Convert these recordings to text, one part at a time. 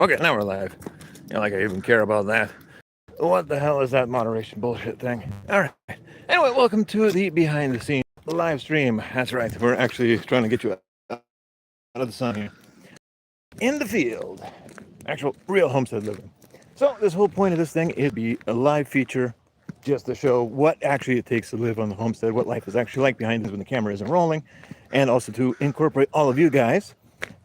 Okay, now we're live. You know, like I even care about that. What the hell is that moderation bullshit thing? Alright. Anyway, welcome to the behind the scenes live stream. That's right. We're actually trying to get you out of the sun here. In the field. Actual real homestead living. So this whole point of this thing is to be a live feature just to show what actually it takes to live on the homestead, what life is actually like behind this when the camera isn't rolling, and also to incorporate all of you guys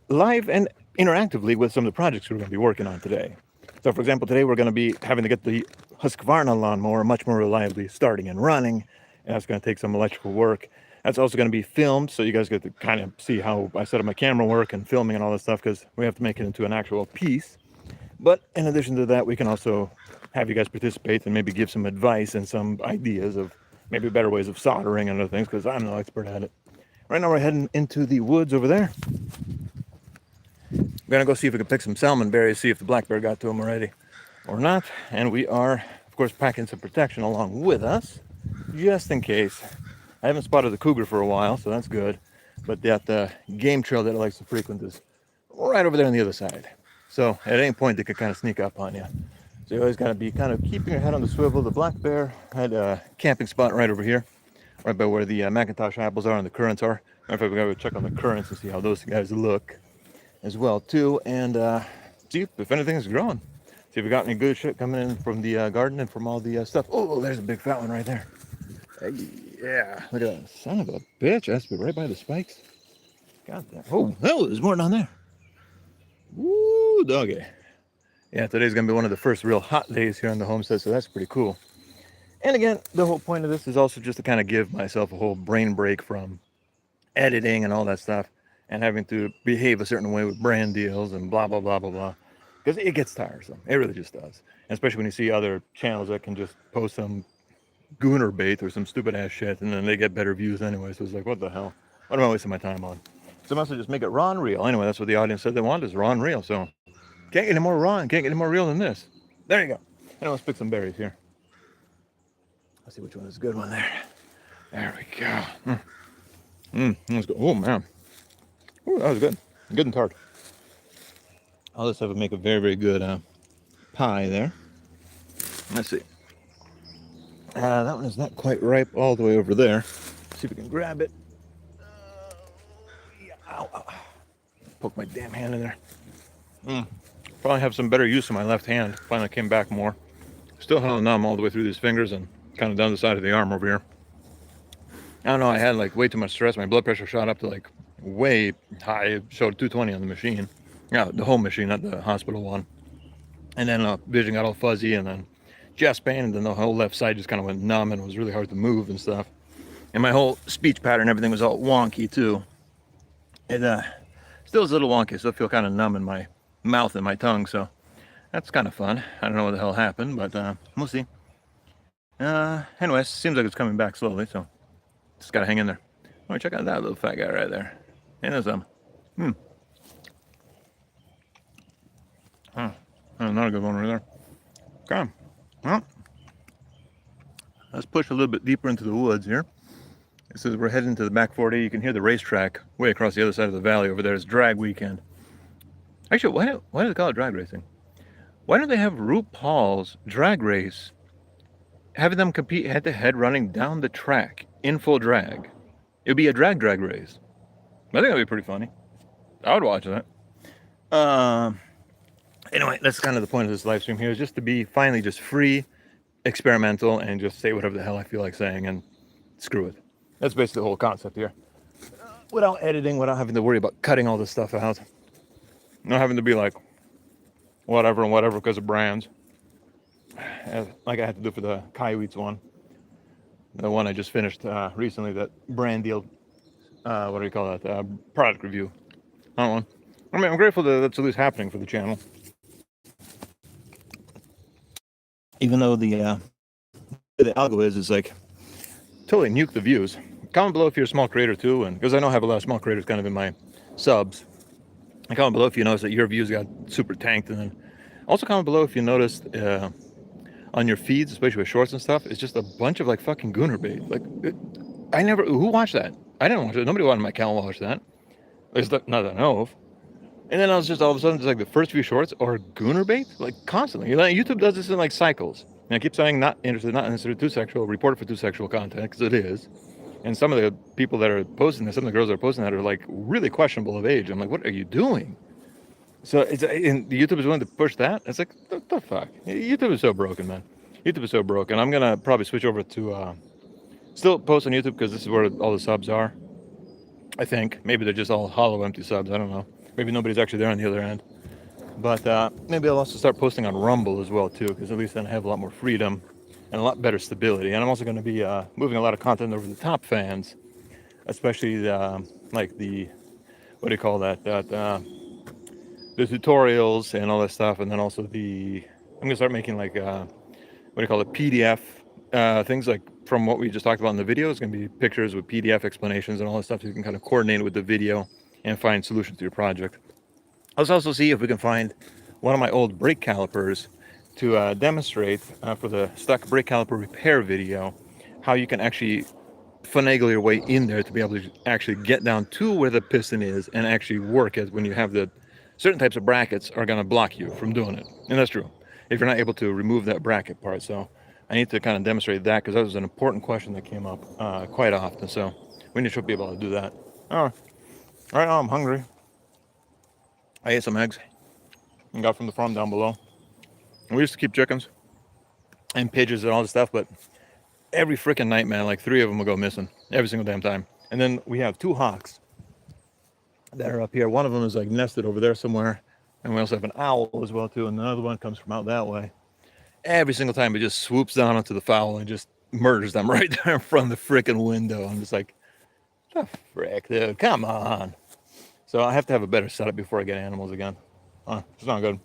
live and interactively with some of the projects we're going to be working on today. So for example, today we're going to be having to get the Husqvarna lawnmower much more reliably starting and running, and that's going to take some electrical work. That's also going to be filmed, so you guys get to kind of see how I set up my camera work and filming and all that stuff, because we have to make it into an actual piece. But in addition to that, we can also have you guys participate and maybe give some advice and some ideas of maybe better ways of soldering and other things, because I'm no expert at it. Right now we're heading into the woods over there. We're gonna go see if we can pick some salmon berries, see if the black bear got to them already or not. And we are, of course, packing some protection along with us, just in case. I haven't spotted the cougar for a while, so that's good. But that game trail that it likes to frequent is right over there on the other side. So at any point, they could kind of sneak up on you. So you always gotta be kind of keeping your head on the swivel. The black bear had a camping spot right over here, right by where the Macintosh apples are and the currants are. Matter of fact, we gotta go check on the currants and see how those guys look as well too, and see if anything's growing. See if we got any good shit coming in from the garden and from all the stuff. Oh, there's a big fat one right there. Hey, yeah, look at that. Son of a bitch. That's right by the spikes. Got that. Oh, hell, there's more down there. Woo, doggy. Yeah, today's gonna be one of the first real hot days here on the homestead, so that's pretty cool. And again, the whole point of this is also just to kind of give myself a whole brain break from editing and all that stuff, and having to behave a certain way with brand deals and blah, blah, blah, blah, blah. Because it gets tiresome. It really just does. And especially when you see other channels that can just post some gooner bait or some stupid ass shit, and then they get better views anyway. So it's like, what the hell? What am I wasting my time on? So I must just make it raw and real. Anyway, that's what the audience said they wanted, is raw and real. So can't get any more raw and can't get any more real than this. There you go. And let's pick some berries here. Let's see which one is a good one there. There we go. Let's go. Oh, man. Ooh, that was good. Good and tart. All this stuff would make a very, very good pie there. Let's see. That one is not quite ripe all the way over there. Let's see if we can grab it. Yeah. Ow, ow. Poke my damn hand in there. Probably have some better use of my left hand. Finally came back more. Still hella numb all the way through these fingers and kind of down the side of the arm over here. I don't know, I had like way too much stress. My blood pressure shot up to like way high. It showed 220 on the machine. Yeah, the home machine, not the hospital one. And then vision got all fuzzy, and then chest pain, and then the whole left side just kind of went numb, and it was really hard to move and stuff. And my whole speech pattern, everything was all wonky too. It still is a little wonky, so I feel kind of numb in my mouth and my tongue, so that's kind of fun. I don't know what the hell happened, but we'll see. Anyways, seems like it's coming back slowly, so just gotta hang in there. Oh, check out that little fat guy right there. And there's some. Not a good one right there. Okay. Well, let's push a little bit deeper into the woods here. This is, we're heading to the back 40. You can hear the racetrack way across the other side of the valley over there. It's drag weekend. Actually, why do they call it drag racing? Why don't they have RuPaul's drag race, having them compete head to head running down the track in full drag? It would be a drag race. I think that'd be pretty funny. I would watch that. Anyway, that's kind of the point of this live stream here, is just to be finally just free, experimental, and just say whatever the hell I feel like saying and screw it. That's basically the whole concept here. Without editing, without having to worry about cutting all this stuff out. Not having to be like whatever and whatever because of brands. Like I had to do for the Coyotes one. The one I just finished recently, that brand deal, what do you call that? Product review. That one. I mean, I'm grateful that that's at least happening for the channel. Even though the algo is like totally nuke the views. Comment below if you're a small creator too, and because I know I have a lot of small creators kind of in my subs. And comment below if you notice that your views got super tanked, and then also comment below if you noticed on your feeds, especially with shorts and stuff, it's just a bunch of like fucking gooner bait. Like, who watched that? I didn't watch it. Nobody wanted my channel to watch that. At least not that I know of. And then I was just all of a sudden, just like the first few shorts are gooner bait, like constantly. YouTube does this in like cycles. And I keep saying not interested, not considered too sexual, report for too sexual content, because it is. And some of the people that are posting this, some of the girls that are posting that are like really questionable of age. I'm like, what are you doing? So it's and YouTube is willing to push that. It's like, what the fuck? YouTube is so broken, man. YouTube is so broken. I'm gonna probably switch over to still post on YouTube because this is where all the subs are. I think maybe they're just all hollow, empty subs. I don't know. Maybe nobody's actually there on the other end. But maybe I'll also start posting on Rumble as well too, because at least then I have a lot more freedom and a lot better stability. And I'm also going to be moving a lot of content over to the top fans, especially like the what do you call that? The tutorials and all that stuff, and then also I'm going to start making like what do you call it? PDF things like from what we just talked about in the video. It's going to be pictures with PDF explanations and all that stuff, so you can kind of coordinate it with the video and find solutions to your project. Let's also see if we can find one of my old brake calipers to demonstrate for the stuck brake caliper repair video how you can actually finagle your way in there to be able to actually get down to where the piston is and actually work it when you have the certain types of brackets are going to block you from doing it. And that's true if you're not able to remove that bracket part. So I need to kind of demonstrate that because that was an important question that came up quite often. So we need to be able to do that. Oh, right now I'm hungry. I ate some eggs and got from the farm down below. And we used to keep chickens and pigeons and all this stuff, but every freaking night, man, like 3 of them will go missing every single damn time. And then we have 2 hawks that are up here. One of them is like nested over there somewhere. And we also have an owl as well too. And another one comes from out that way. Every single time it just swoops down onto the fowl and just murders them right there in front of the freaking window. I'm just like, the frick, dude, come on. So I have to have a better setup before I get animals again. It's not good.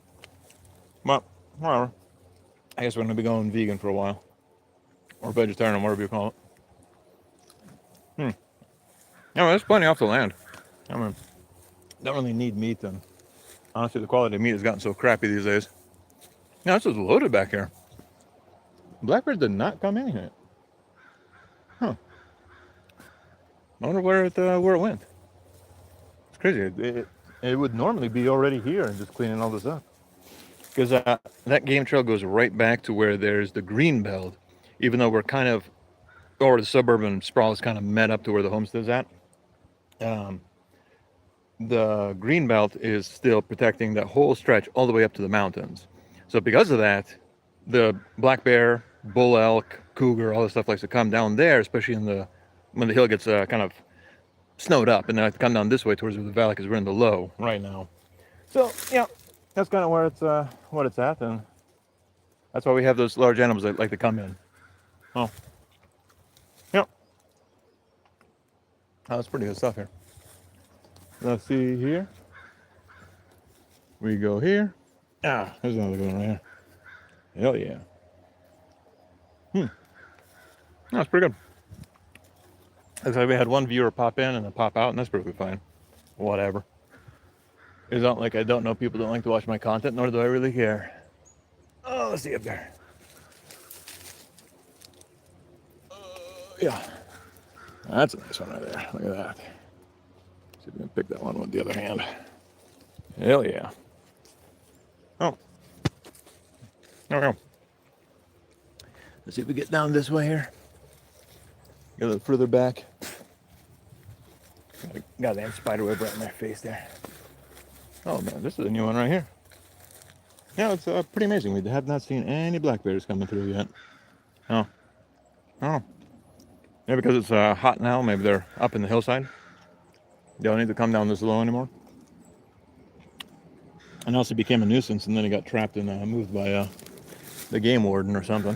But whatever. I guess we're gonna be going vegan for a while, or vegetarian, whatever you call it. Yeah, well, there's plenty off the land. I mean, don't really need meat, and honestly, the quality of meat has gotten so crappy these days. Now this is loaded back here. Blackbird did not come in here. Huh? I wonder where it went. It's crazy. It would normally be already here and just cleaning all this up. Because that game trail goes right back to where there's the green belt, even though we're kind of, or the suburban sprawl is kind of met up to where the homestead's at. The green belt is still protecting that whole stretch all the way up to the mountains. So because of that, the black bear, bull elk, cougar, all this stuff likes to come down there, especially when the hill gets kind of snowed up, and then I have to come down this way towards the valley because we're in the low right now. So yeah, that's kind of where what it's at, and that's why we have those large animals that like to come in. Oh, yeah. Oh, that's pretty good stuff here. Let's see here. We go here. Ah, there's another good one right here. Hell yeah. That's pretty good. Looks like we had one viewer pop in and then pop out, and that's perfectly fine. Whatever. It's not like I don't know people don't like to watch my content, nor do I really care. Oh, let's see up there. Yeah. That's a nice one right there. Look at that. See if we can pick that one with the other hand. Hell yeah. Oh. There we go. Let's see if we get down this way here. Get a little further back. Got that spider web right in my face there. Oh man, this is a new one right here. Yeah, it's pretty amazing. We have not seen any black bears coming through yet. Oh. Oh. Maybe because it's hot now, maybe they're up in the hillside. They don't need to come down this low anymore. And also became a nuisance, and then he got trapped and moved by the game warden or something.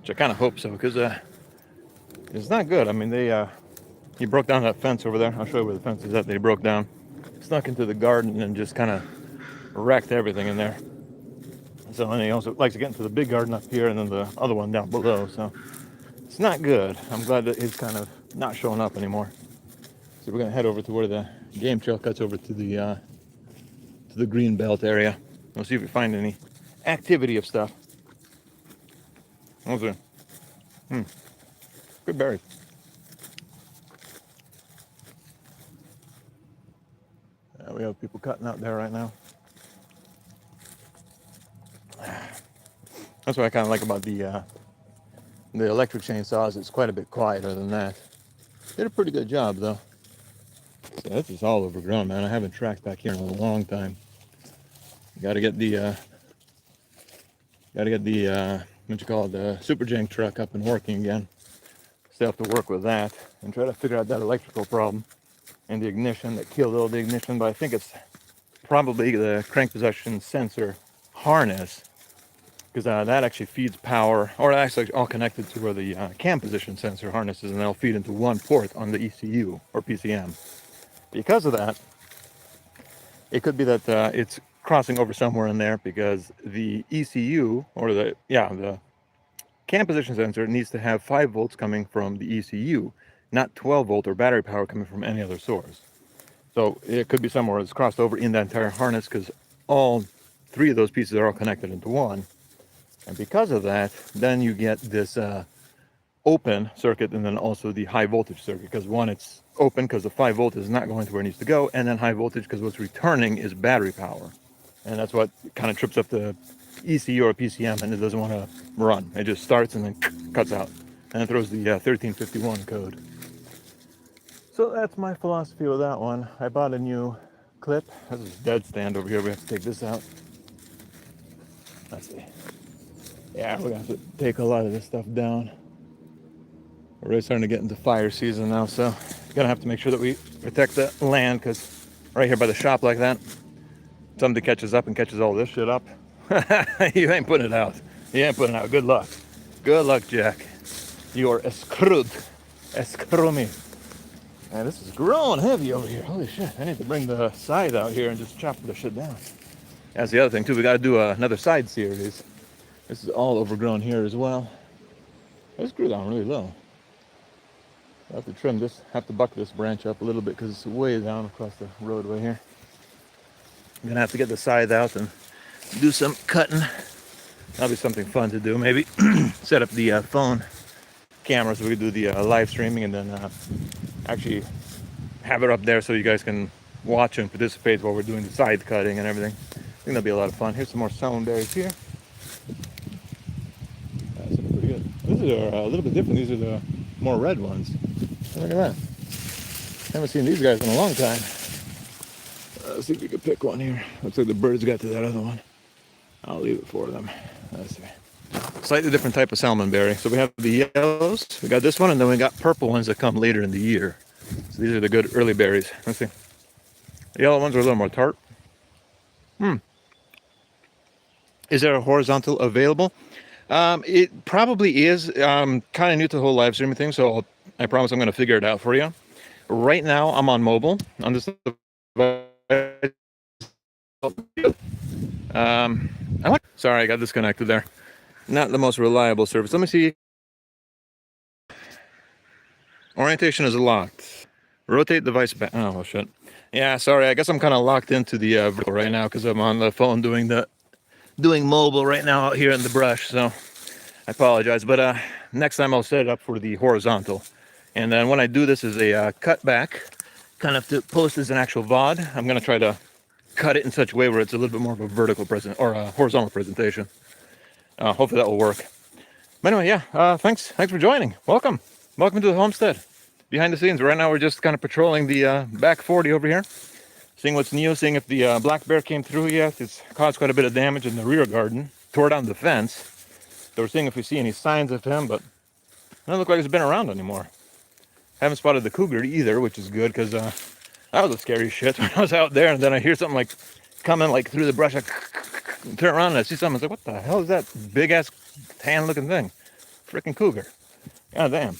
Which I kind of hope so, because it's not good. I mean, he broke down that fence over there. I'll show you where the fence is at. They broke down, snuck into the garden, and just kind of wrecked everything in there. So, and he also likes to get into the big garden up here, and then the other one down below. So it's not good. I'm glad that he's kind of not showing up anymore. So we're gonna head over to where the game trail cuts over to the green belt area. We'll see if we find any activity of stuff. What's it? Good berries. we have people cutting out there right now. That's what I kind of like about the electric chainsaws. It's quite a bit quieter than that. Did a pretty good job though. So this is all overgrown, man. I haven't tracked back here in a long time. Got to get the what you call it, the super jank truck up and working again. Still have to work with that and try to figure out that electrical problem and the ignition that killed all the ignition. But I think it's probably the crank position sensor harness, because that actually feeds power, or actually all connected to where the cam position sensor harness is, and they'll feed into one port on the ECU or PCM. Because of that, it could be that it's crossing over somewhere in there, because the ECU or the cam position sensor needs to have 5 volts coming from the ECU, not 12 volt or battery power coming from any other source. So it could be somewhere it's crossed over in that entire harness, because all 3 of those pieces are all connected into one. And because of that, then you get this open circuit, and then also the high voltage circuit, because one, it's open because the 5 volt is not going to where it needs to go, and then high voltage because what's returning is battery power. And that's what kind of trips up the ECU or PCM, and it doesn't want to run. It just starts and then cuts out, and it throws the 1351 code. So that's my philosophy with that one. I bought a new clip. This is a dead stand over here. We have to take this out. Let's see. Yeah, we're gonna have to take a lot of this stuff down. We're really starting to get into fire season now, so gonna have to make sure that we protect the land, because right here by the shop like that, somebody catches up and catches all this shit up. You ain't putting it out. You ain't putting it out. Good luck. Good luck, Jack. You are screwed. Screw me. Man, this is growing heavy over here. Holy shit. I need to bring the side out here and just chop the shit down. That's the other thing too. We got to do another side series. This is all overgrown here as well. This grew down really low. I have to trim this, have to buck this branch up a little bit because it's way down across the roadway here. I'm gonna have to get the side out and do some cutting. That'll be something fun to do. Maybe set up the phone camera so we can do the live streaming, and then actually have it up there so you guys can watch and participate while we're doing the side cutting and everything. I think that'll be a lot of fun. Here's some more salmon berries here. That's pretty good. These are a little bit different. These are the more red ones. Look at that. Haven't seen these guys in a long time. Let's see if we can pick one here. Looks like the birds got to that other one. I'll leave it for them. Let's see. Slightly different type of salmon berry. So we have the yellows. We got this one, and then we got purple ones that come later in the year. So these are the good early berries. Let's see. The yellow ones are a little more tart. Is there a horizontal available? It probably is. Kind of new to the whole live streaming thing, so I promise I'm going to figure it out for you. Right now, I'm on mobile on this device. Sorry, I got disconnected there. Not the most reliable service. Let me see. Orientation is locked. Rotate device back. Oh, well, shit. Yeah, sorry. I guess I'm kind of locked into the vertical right now because I'm on the phone doing mobile right now out here in the brush. So I apologize. But next time I'll set it up for the horizontal. And then when I do this as a cutback, kind of to post as an actual VOD, I'm going to try to cut it in such a way where it's a little bit more of a vertical present or a horizontal presentation. Hopefully that will work. But anyway, yeah, thanks for joining. Welcome to the homestead. Behind the scenes, right now we're just kind of patrolling the back 40 over here, seeing what's new, seeing if the black bear came through yet. It's caused quite a bit of damage in the rear garden, tore down the fence. So we're seeing if we see any signs of him, but it doesn't look like he's been around anymore. Haven't spotted the cougar either, which is good, because that was a scary shit when I was out there, and then I hear something like coming like through the brush. I turn around and I see something. I was like, what the hell is that big ass tan looking thing? Freaking cougar. God damn.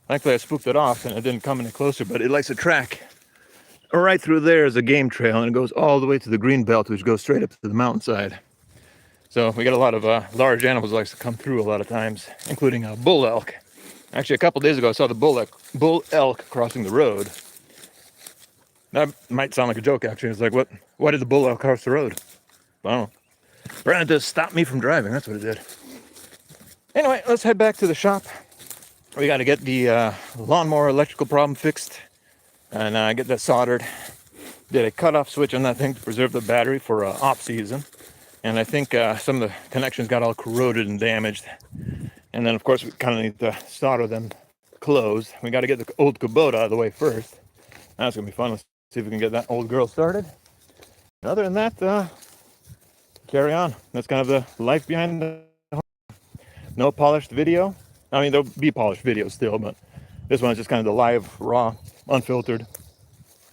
Thankfully I spooked it off and it didn't come any closer, but it likes to track. Right through there is a game trail, and it goes all the way to the green belt, which goes straight up to the mountainside. So we got a lot of large animals that likes to come through a lot of times, including a bull elk. Actually, a couple days ago I saw the bull elk crossing the road. That might sound like a joke, actually. It's like, why did the bull elk cross the road? I don't know. Trying to stop me from driving, that's what it did. Anyway, let's head back to the shop. We got to get the lawnmower electrical problem fixed and get that soldered. did a cutoff switch on that thing to preserve the battery for off season. And I think some of the connections got all corroded and damaged. And then, of course, we kind of need to solder them closed. We got to get the old Kubota out of the way first. That's going to be fun. Let's see if we can get that old girl started. Other than that, carry on. That's kind of the life behind the home. No polished video. I mean, there'll be polished videos still, but this one is just kind of the live, raw, unfiltered.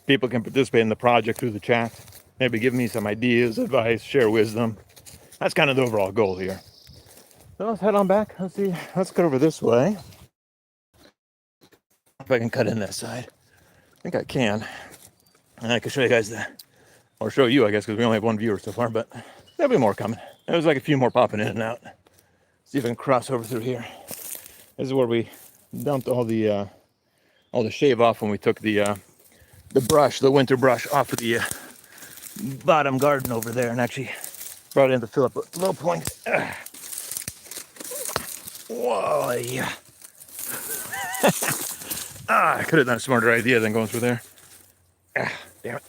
People can participate in the project through the chat. Maybe give me some ideas, advice, share wisdom. That's kind of the overall goal here. So let's head on back. Let's see. Let's cut over this way. If I can cut in that side. I think I can. And I can show you guys that. Or show you, I guess, because we only have one viewer so far, but there'll be more coming. There's like a few more popping in and out. See if I can cross over through here. This is where we dumped all the shave off when we took the brush, the winter brush, off of the bottom garden over there, and actually brought it in to fill up a low point. Whoa, yeah. I could have done a smarter idea than going through there. Damn it.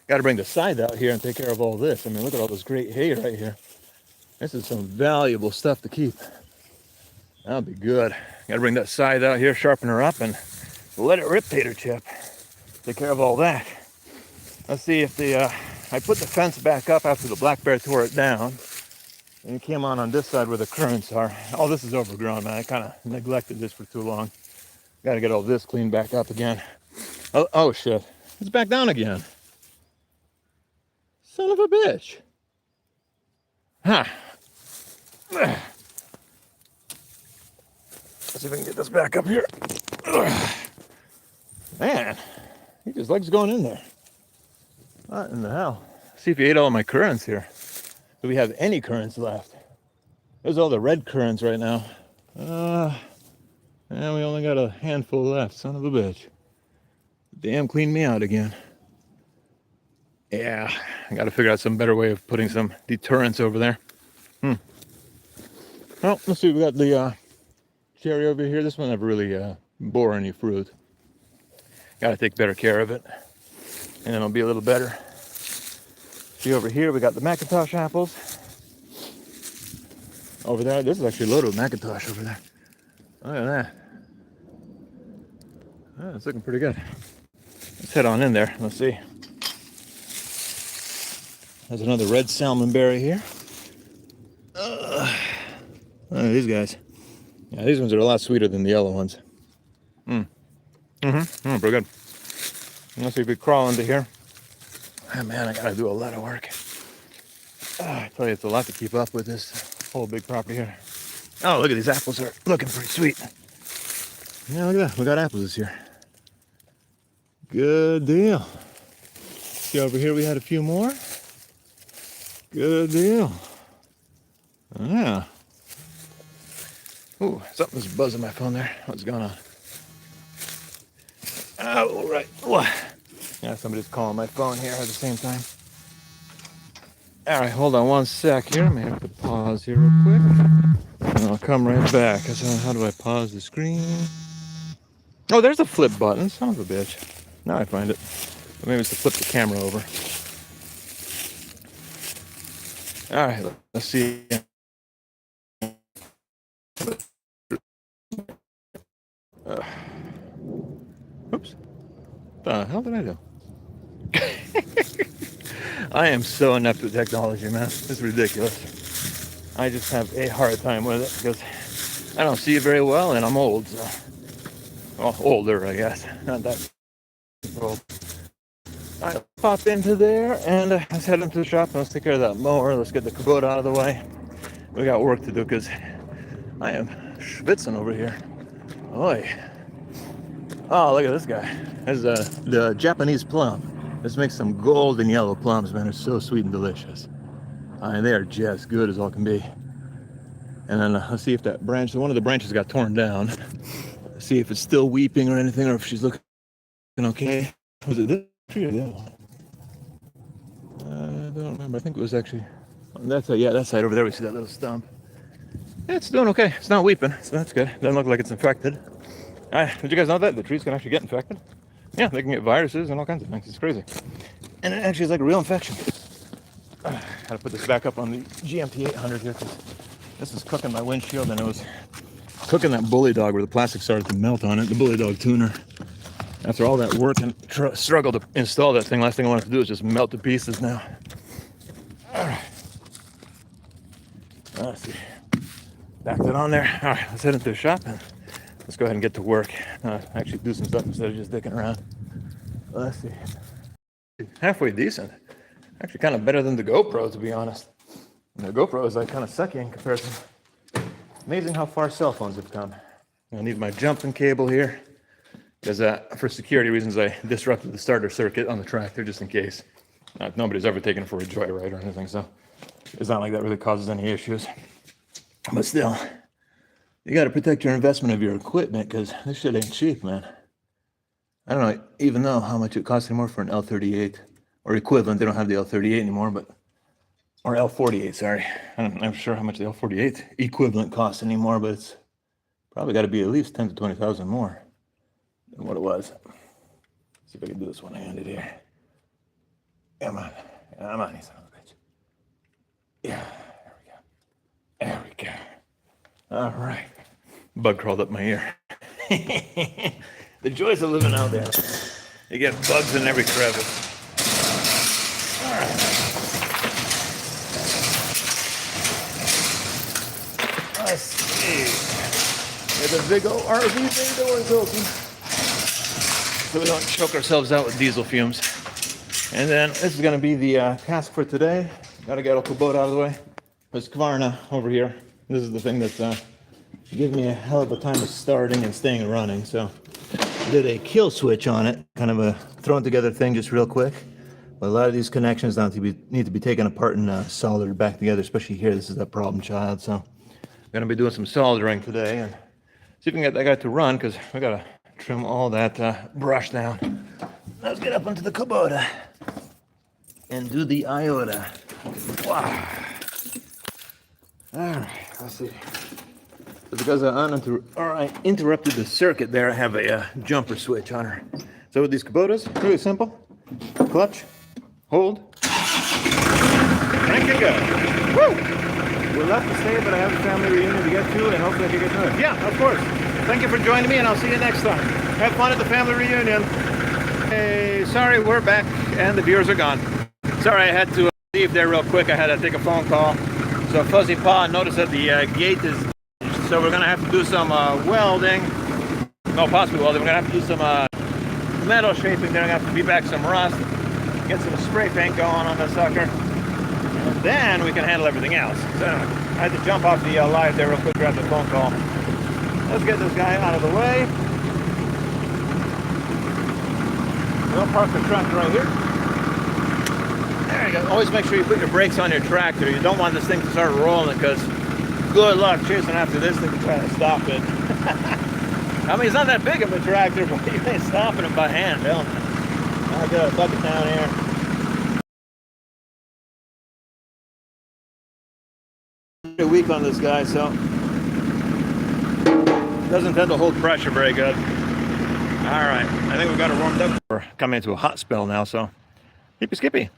Got to bring the scythe out here and take care of all this. I mean, look at all this great hay right here. This is some valuable stuff to keep. That'll be good. Got to bring that scythe out here, sharpen her up, and let it rip, tater chip. Take care of all that. Let's see if I put the fence back up after the black bear tore it down. And it came on this side where the currants are. Oh, this is overgrown, man. I kind of neglected this for too long. Got to get all this cleaned back up again. Oh, shit. It's back down again. Son of a bitch. Huh. Let's see if I can get this back up here. Man, he just likes going in there. What in the hell? See if he ate all my currants here. Do we have any currants left? There's all the red currants right now. And we only got a handful left. Son of a bitch. Damn, clean me out again. Yeah, I got to figure out some better way of putting some deterrents over there. Well, let's see. We got the cherry over here. This one never really bore any fruit. Got to take better care of it, and then it'll be a little better. See over here, we got the Macintosh apples. Over there, this is actually loaded with Macintosh over there. Look at that. Oh, it's looking pretty good. Let's head on in there. Let's see. There's another red salmon berry here. Look at these guys. Yeah, these ones are a lot sweeter than the yellow ones. Pretty good. Let's see if we crawl into here. Oh, man, I gotta do a lot of work. I tell you, it's a lot to keep up with this whole big property here. Oh, look at these apples. Are looking pretty sweet. Yeah, look at that. We got apples this year. Good deal. See, over here we had a few more. Good deal. Yeah. Ooh, something's buzzing my phone there. What's going on? Oh, right. Yeah, somebody's calling my phone here at the same time. All right, hold on one sec here. I may have to pause here real quick. And I'll come right back. So how do I pause the screen? Oh, there's a flip button. Son of a bitch. Now I find it. Or maybe it's to flip the camera over. All right, let's see. Oops. What the hell did I do? I am so inept with technology, man. It's ridiculous. I just have a hard time with it because I don't see it very well and I'm old. So. Well, older, I guess. Not that old. I'll pop into there and let's head into the shop and let's take care of that mower. Let's get the Kubota out of the way. We got work to do because I am schwitzing over here. Oy. Oh, look at this guy. This is the Japanese plum. This makes some golden yellow plums, man. They're so sweet and delicious. And they are just good as all can be. And then let's see if that branch, one of the branches got torn down. Let's see if it's still weeping or anything, or if she's looking okay. Was it this tree or the other one? I don't remember. I think it was actually, that side over there. We see that little stump. Yeah, it's doing okay. It's not weeping, so that's good. Doesn't look like it's infected. Did you guys know that the trees can actually get infected? Yeah, they can get viruses and all kinds of things. It's crazy. And it actually is like a real infection. Gotta put this back up on the GMT 800 here because this is cooking my windshield, and it was cooking that bully dog where the plastic started to melt on it, the bully dog tuner. After all that work and struggle to install that thing, last thing I wanted to do is just melt to pieces now. All right. Let's see. Back that on there. All right, let's head into the shop and let's go ahead and get to work. Actually do some stuff instead of just dicking around. Let's see. Halfway decent. Actually kind of better than the GoPro, to be honest. And the GoPro is like kind of sucky in comparison. Amazing how far cell phones have come. I need my jumping cable here because for security reasons I disrupted the starter circuit on the tractor just in case. Nobody's ever taken it for a joyride or anything, so it's not like that really causes any issues. But still, you got to protect your investment of your equipment because this shit ain't cheap, man. I don't even know how much it costs anymore for an L38 or equivalent. They don't have the L38 anymore, or L48, sorry. I'm not sure how much the L48 equivalent costs anymore, but it's probably got to be at least 10 to 20,000 more than what it was. Let's see if I can do this one-handed here. Come on, you son of a bitch. Yeah, there we go. All right. Bug crawled up my ear. The joys of living out there. You get bugs in every crevice. All right. Let's see. There's a big old RV bay doors open, so we don't choke ourselves out with diesel fumes. And then this is going to be the task for today. Got to get our Kubota out of the way. There's Kvarna over here. This is the thing that's giving me a hell of a time of starting and staying running. So did a kill switch on it, kind of a thrown together thing just real quick. But a lot of these connections need to be taken apart and soldered back together, especially here. This is that problem child. So I'm going to be doing some soldering today and see if we can get that guy to run because we got to trim all that brush down. Let's get up onto the Kubota and do the iota. Wow. All right, let's see. So because I interrupted the circuit there, I have a jumper switch on her. So with these Kubotas, really simple. Clutch, hold, crank and go. Woo! We're left to stay, but I have a family reunion to get to, and hopefully I can get to it. Yeah, of course. Thank you for joining me, and I'll see you next time. Have fun at the family reunion. Hey, sorry, we're back, and the viewers are gone. Sorry, I had to leave there real quick. I had to take a phone call. So Fuzzy Paw noticed that the gate is damaged, so we're going to have to do some welding. No, possibly welding. We're going to have to do some metal shaping. Then I'm going to have to beat back some rust, get some spray paint going on the sucker, and then we can handle everything else. So I had to jump off the live there real quick, grab the phone call. Let's get this guy out of the way. We'll park the truck right here. There you go. Always make sure you put your brakes on your tractor. You don't want this thing to start rolling because good luck chasing after this thing to try to stop it. I mean, it's not that big of a tractor, but you ain't stopping it by hand, hell no. I got a bucket down here. A week on this guy, so doesn't tend to hold pressure very good. All right, I think we've got it warmed up. We're coming into a hot spell now, so hippy skippy.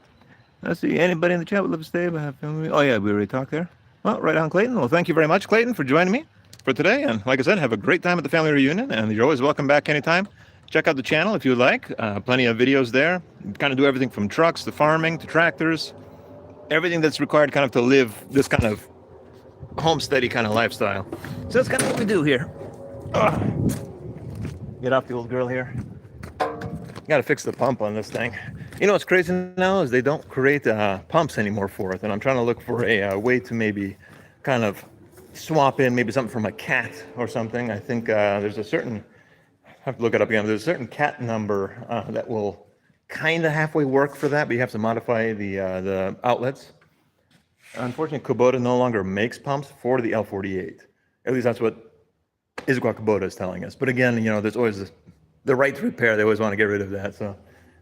Let's see, anybody in the chat would love to stay? Oh yeah, we already talked there. Well, right on, Clayton. Well, thank you very much, Clayton, for joining me for today. And like I said, have a great time at the family reunion, and you're always welcome back anytime. Check out the channel if you would like. Plenty of videos there. Kind of do everything from trucks to farming to tractors. Everything that's required kind of to live this kind of homesteady kind of lifestyle. So that's kind of what we do here. Get off the old girl here. Got to fix the pump on this thing. You know what's crazy now is they don't create pumps anymore for it, and I'm trying to look for a way to maybe kind of swap in maybe something from a cat or something. I think there's a certain, I have to look it up again, there's a certain cat number that will kind of halfway work for that, but you have to modify the outlets. Unfortunately, Kubota no longer makes pumps for the L48. At least that's what Issaquah Kubota is telling us. But again, you know, there's always the right to repair. They always want to get rid of that. So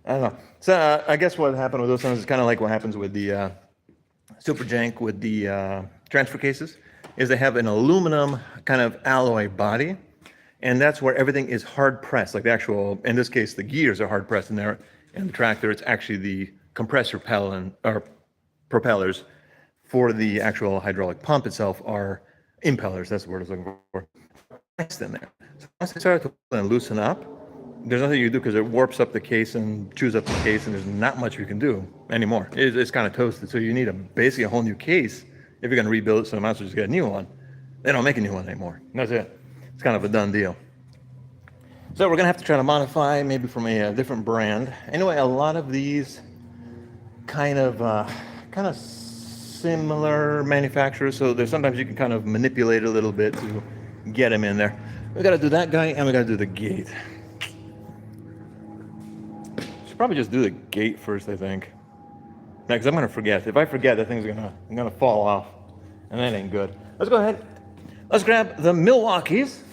I don't know. So I guess what happened with those ones is kind of like what happens with the Super Jank with the transfer cases, is they have an aluminum kind of alloy body. And that's where everything is hard pressed, like the actual, in this case, the gears are hard pressed in there. And the tractor, it's actually the compressor or propellers for the actual hydraulic pump itself are impellers. That's the word I was looking for. Pressed in there. So once they start to loosen up, there's nothing you can do because it warps up the case and chews up the case, and there's not much you can do anymore. It's kind of toasted. So you need basically a whole new case if you're going to rebuild it. So I might as well just get a new one. They don't make a new one anymore. That's it. It's kind of a done deal. So we're going to have to try to modify maybe from a different brand. Anyway, a lot of these kind of similar manufacturers. So there's sometimes you can kind of manipulate a little bit to get them in there. We got to do that guy, and we got to do the gate. Should probably just do the gate first, I think. Because I'm going to forget. If I forget, that thing's gonna fall off, and that ain't good. Let's go ahead. Let's grab the Milwaukees,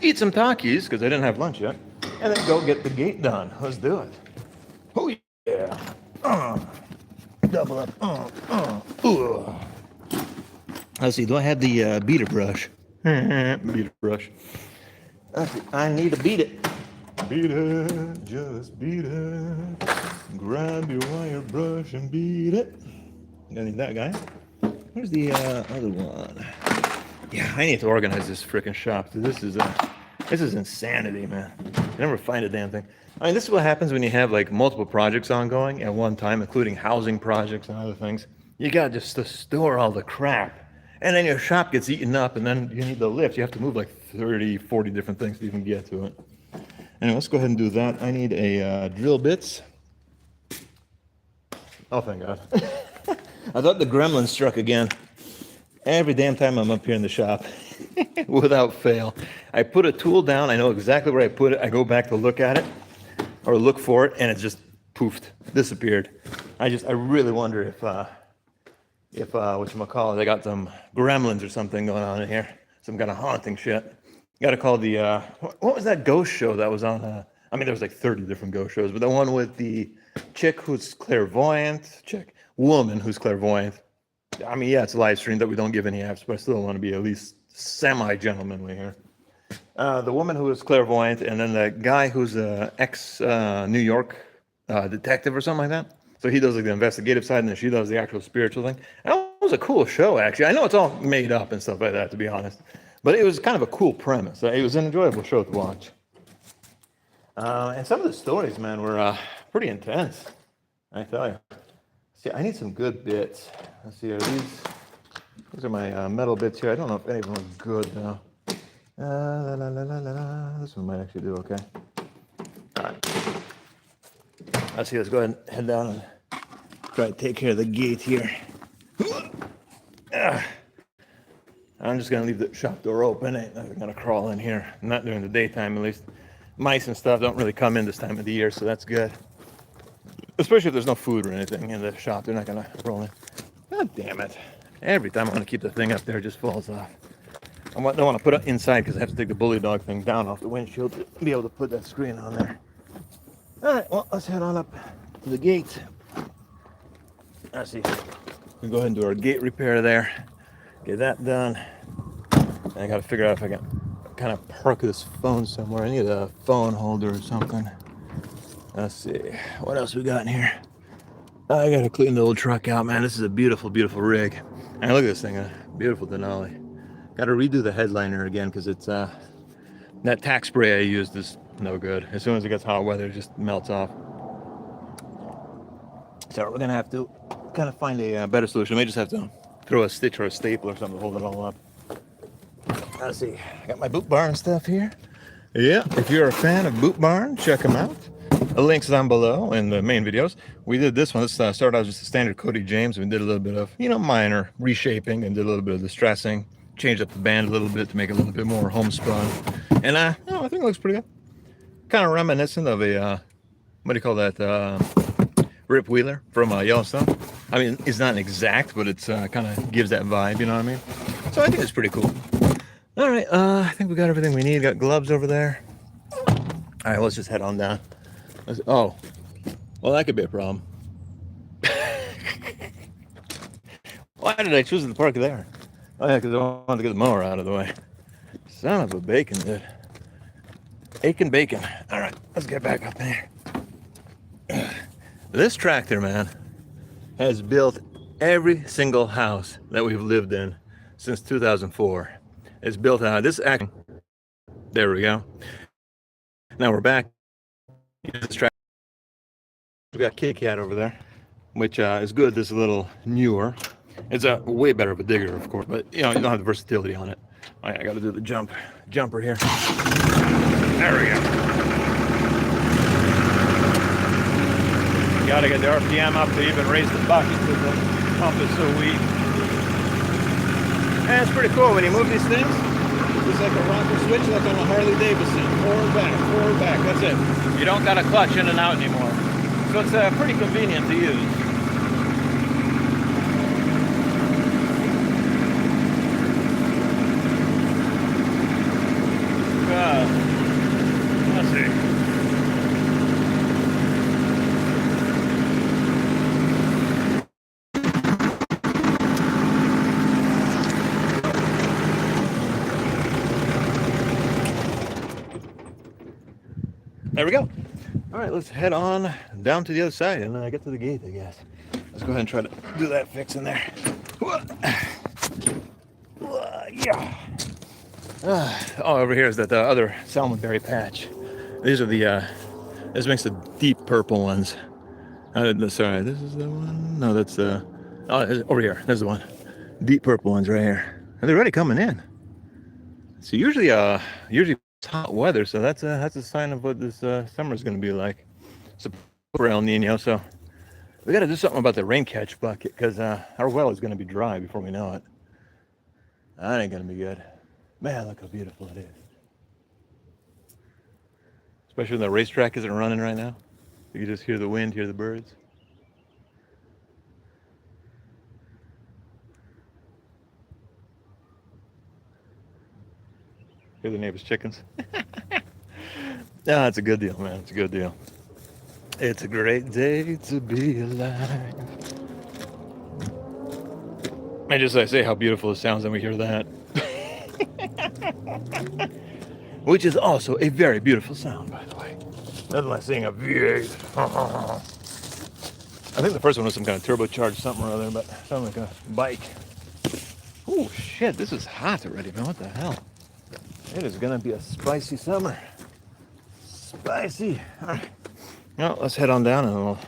eat some Takis, because I didn't have lunch yet, and then go get the gate done. Let's do it. Oh, yeah. Double up. Let's see, do I have the beater brush? Beater brush. Let's see, I need to beat it. Beat it, just beat it. Grab your wire brush and beat it. I need that guy. Where's the other one? Yeah, I need to organize this freaking shop. This is insanity, man. I never find a damn thing. I mean, this is what happens when you have like multiple projects ongoing at one time, including housing projects and other things. You got just to store all the crap. And then your shop gets eaten up, and then you need the lift. You have to move like 30, 40 different things to even get to it. Anyway, let's go ahead and do that. I need a drill bits. Oh, thank God. I thought the gremlin struck again. Every damn time I'm up here in the shop, without fail. I put a tool down. I know exactly where I put it. I go back to look at it or look for it, and it just poofed, disappeared. I really wonder if whatchamacallit, I got some gremlins or something going on in here. Some kind of haunting shit. Got to call the, what was that ghost show that was on, I mean, there was like 30 different ghost shows, but the one with the chick who's clairvoyant, woman who's clairvoyant. I mean, yeah, it's a live stream that we don't give any apps, but I still want to be at least semi-gentlemanly here. The woman who is clairvoyant, and then the guy who's a ex-New York detective or something like that. So he does like the investigative side, and then she does the actual spiritual thing. And that was a cool show, actually. I know it's all made up and stuff like that, to be honest. But it was kind of a cool premise. It was an enjoyable show to watch. And some of the stories, man, were pretty intense, I tell you. See, I need some good bits. Let's see, these are my metal bits here. I don't know if any of them are good, though. This one might actually do okay. All right. Let's see, let's go ahead and head down and try to take care of the gate here. I'm just going to leave the shop door open. I'm not going to crawl in here. Not during the daytime, at least. Mice and stuff don't really come in this time of the year, so that's good. Especially if there's no food or anything in the shop. They're not going to roll in. God damn it. Every time I want to keep the thing up there, it just falls off. I don't want to put it inside because I have to take the bully dog thing down off the windshield to be able to put that screen on there. All right, well, let's head on up to the gate. Let's see. We'll go ahead and do our gate repair there. Get that done. And I got to figure out if I can kind of park this phone somewhere. I need a phone holder or something. Let's see. What else we got in here? I got to clean the old truck out, man. This is a beautiful, beautiful rig. And look at this thing. Beautiful Denali. Got to redo the headliner again because it's that tack spray I used is no good. As soon as it gets hot weather, it just melts off. So we're going to have to kind of find a better solution. We may just have to throw a stitch or a staple or something to hold it all up. Let's see. I got my Boot Barn stuff here. Yeah, if you're a fan of Boot Barn, check them out. The link's down below in the main videos. We did this one. This started out as just a standard Cody James. We did a little bit of, minor reshaping and did a little bit of distressing. Changed up the band a little bit to make it a little bit more homespun. And I think it looks pretty good. Kind of reminiscent of a, what do you call that? Rip Wheeler from Yellowstone. I mean, it's not exact, but it's kind of gives that vibe, you know what I mean? So I think it's pretty cool. All right, I think we got everything we need. Got gloves over there. All right, let's just head on down. Oh, well, that could be a problem. Why did I choose the park there? Oh, yeah, because I wanted to get the mower out of the way. Son of a bacon, dude. Aiken bacon. All right, let's get back up there. This tractor, man, has built every single house that we've lived in since 2004. It's built out. This actually, there we go. Now we're back. This tractor, we got Kitty Cat over there, which is good. This is a little newer. It's a way better of a digger, of course, but you know you don't have the versatility on it. All right, I got to do the jumper here. There we go. You got to get the RPM up to even raise the bucket because the pump is so weak. And it's pretty cool when you move these things. It's like a rocker switch, like on a Harley Davidson. Forward, back. That's it. You don't got to clutch in and out anymore. So it's pretty convenient to use. Let's see. There we go. All right, let's head on down to the other side and then get to the gate, I guess. Let's go ahead and try to do that fix in there. Yeah. Oh, over here is that other salmonberry patch. These are the, this makes the deep purple ones. Sorry, this is the one? No, that's the, oh, over here. There's the one. Deep purple ones right here. And they're already coming in. So usually it's hot weather, so that's a sign of what this summer is going to be like. So for El Nino, so we got to do something about the rain catch bucket because our well is going to be dry before we know it. That ain't going to be good. Man, look how beautiful it is. Especially when the racetrack isn't running right now. You can just hear the wind, hear the birds. Hear the neighbor's chickens. Yeah, it's a good deal, man. It's a good deal. It's a great day to be alive. I just say how beautiful it sounds when we hear that. Which is also a very beautiful sound, by the way. Nothing like seeing a V8. I think the first one was some kind of turbocharged something or other, but sounded like a bike. Oh shit, this is hot already, man. What the hell? It is gonna be a spicy summer. Spicy. All right. Well, let's head on down and we'll...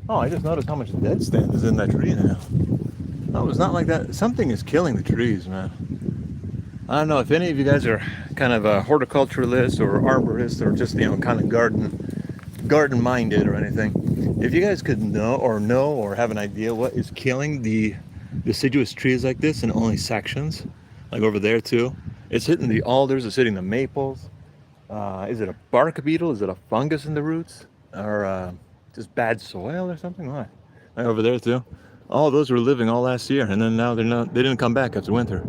Oh, I just noticed how much dead stand is in that tree now. Oh, it's not like that. Something is killing the trees, man. I don't know if any of you guys are kind of a horticulturalists or arborists or just, you know, kind of garden minded or anything. If you guys could know or have an idea what is killing the deciduous trees like this in only sections, like over there too. It's hitting the alders, it's hitting the maples. Is it a bark beetle? Is it a fungus in the roots? Or just bad soil or something? What? Like over there too. All those were living all last year, and then now they didn't come back after winter.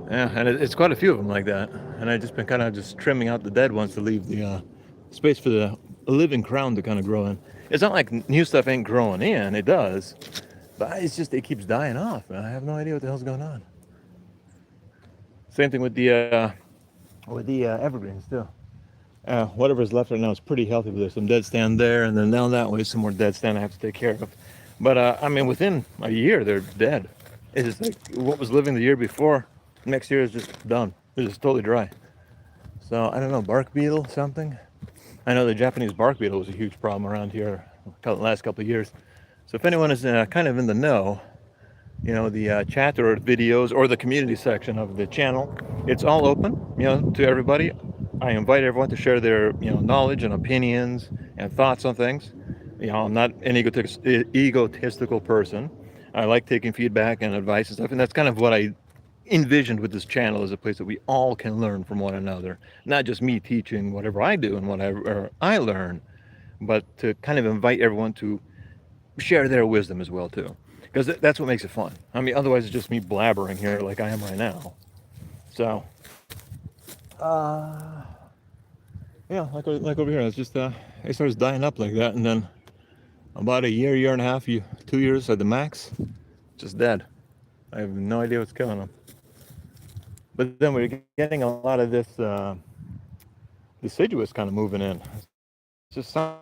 Yeah, and it's quite a few of them like that. And I've just been kind of just trimming out the dead ones to leave the space for the living crown to kind of grow in. It's not like new stuff ain't growing in, it does. But it's just, it keeps dying off. I have no idea what the hell's going on. Same thing with the evergreens too. Whatever's left right now is pretty healthy, but there's some dead stand there, and then down that way some more dead stand I have to take care of. But I mean, within a year they're dead. It's just like what was living the year before, next year is just done. It's just totally dry. So I don't know, bark beetle something. I know the Japanese bark beetle was a huge problem around here the last couple of years. So if anyone is kind of in the know, you know, the chat or videos or the community section of the channel, it's all open, you know, to everybody. I invite everyone to share their, you know, knowledge and opinions and thoughts on things. You know, I'm not an egotistical person. I like taking feedback and advice and stuff, and that's kind of what I envisioned with this channel, as a place that we all can learn from one another. Not just me teaching whatever I do and whatever I learn, but to kind of invite everyone to share their wisdom as well too. Because that's what makes it fun. I mean, otherwise it's just me blabbering here like I am right now. So, yeah, like over here, it's just it starts dying up like that, and then about a year and a half, 2 years at the max, just dead. I have no idea what's killing them. But then we're getting a lot of this deciduous kind of moving in. It's just something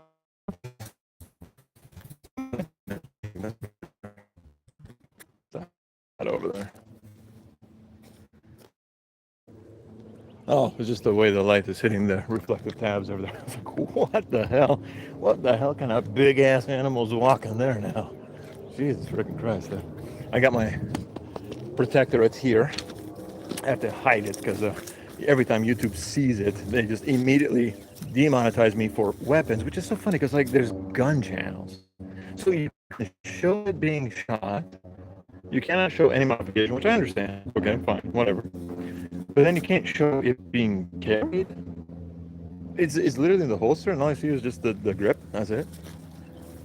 over there. Oh, it's just the way the light is hitting the reflective tabs over there. I was like, what the hell? What the hell kind of big ass animals walking there now? Jesus freaking Christ. I got my protector. It's here. I have to hide it because every time YouTube sees it, they just immediately demonetize me for weapons, which is so funny because like there's gun channels. So you can show it being shot. You cannot show any modification, which I understand. Okay, fine, whatever. But then you can't show it being carried. It's literally the holster, and all I see is just the grip. That's it.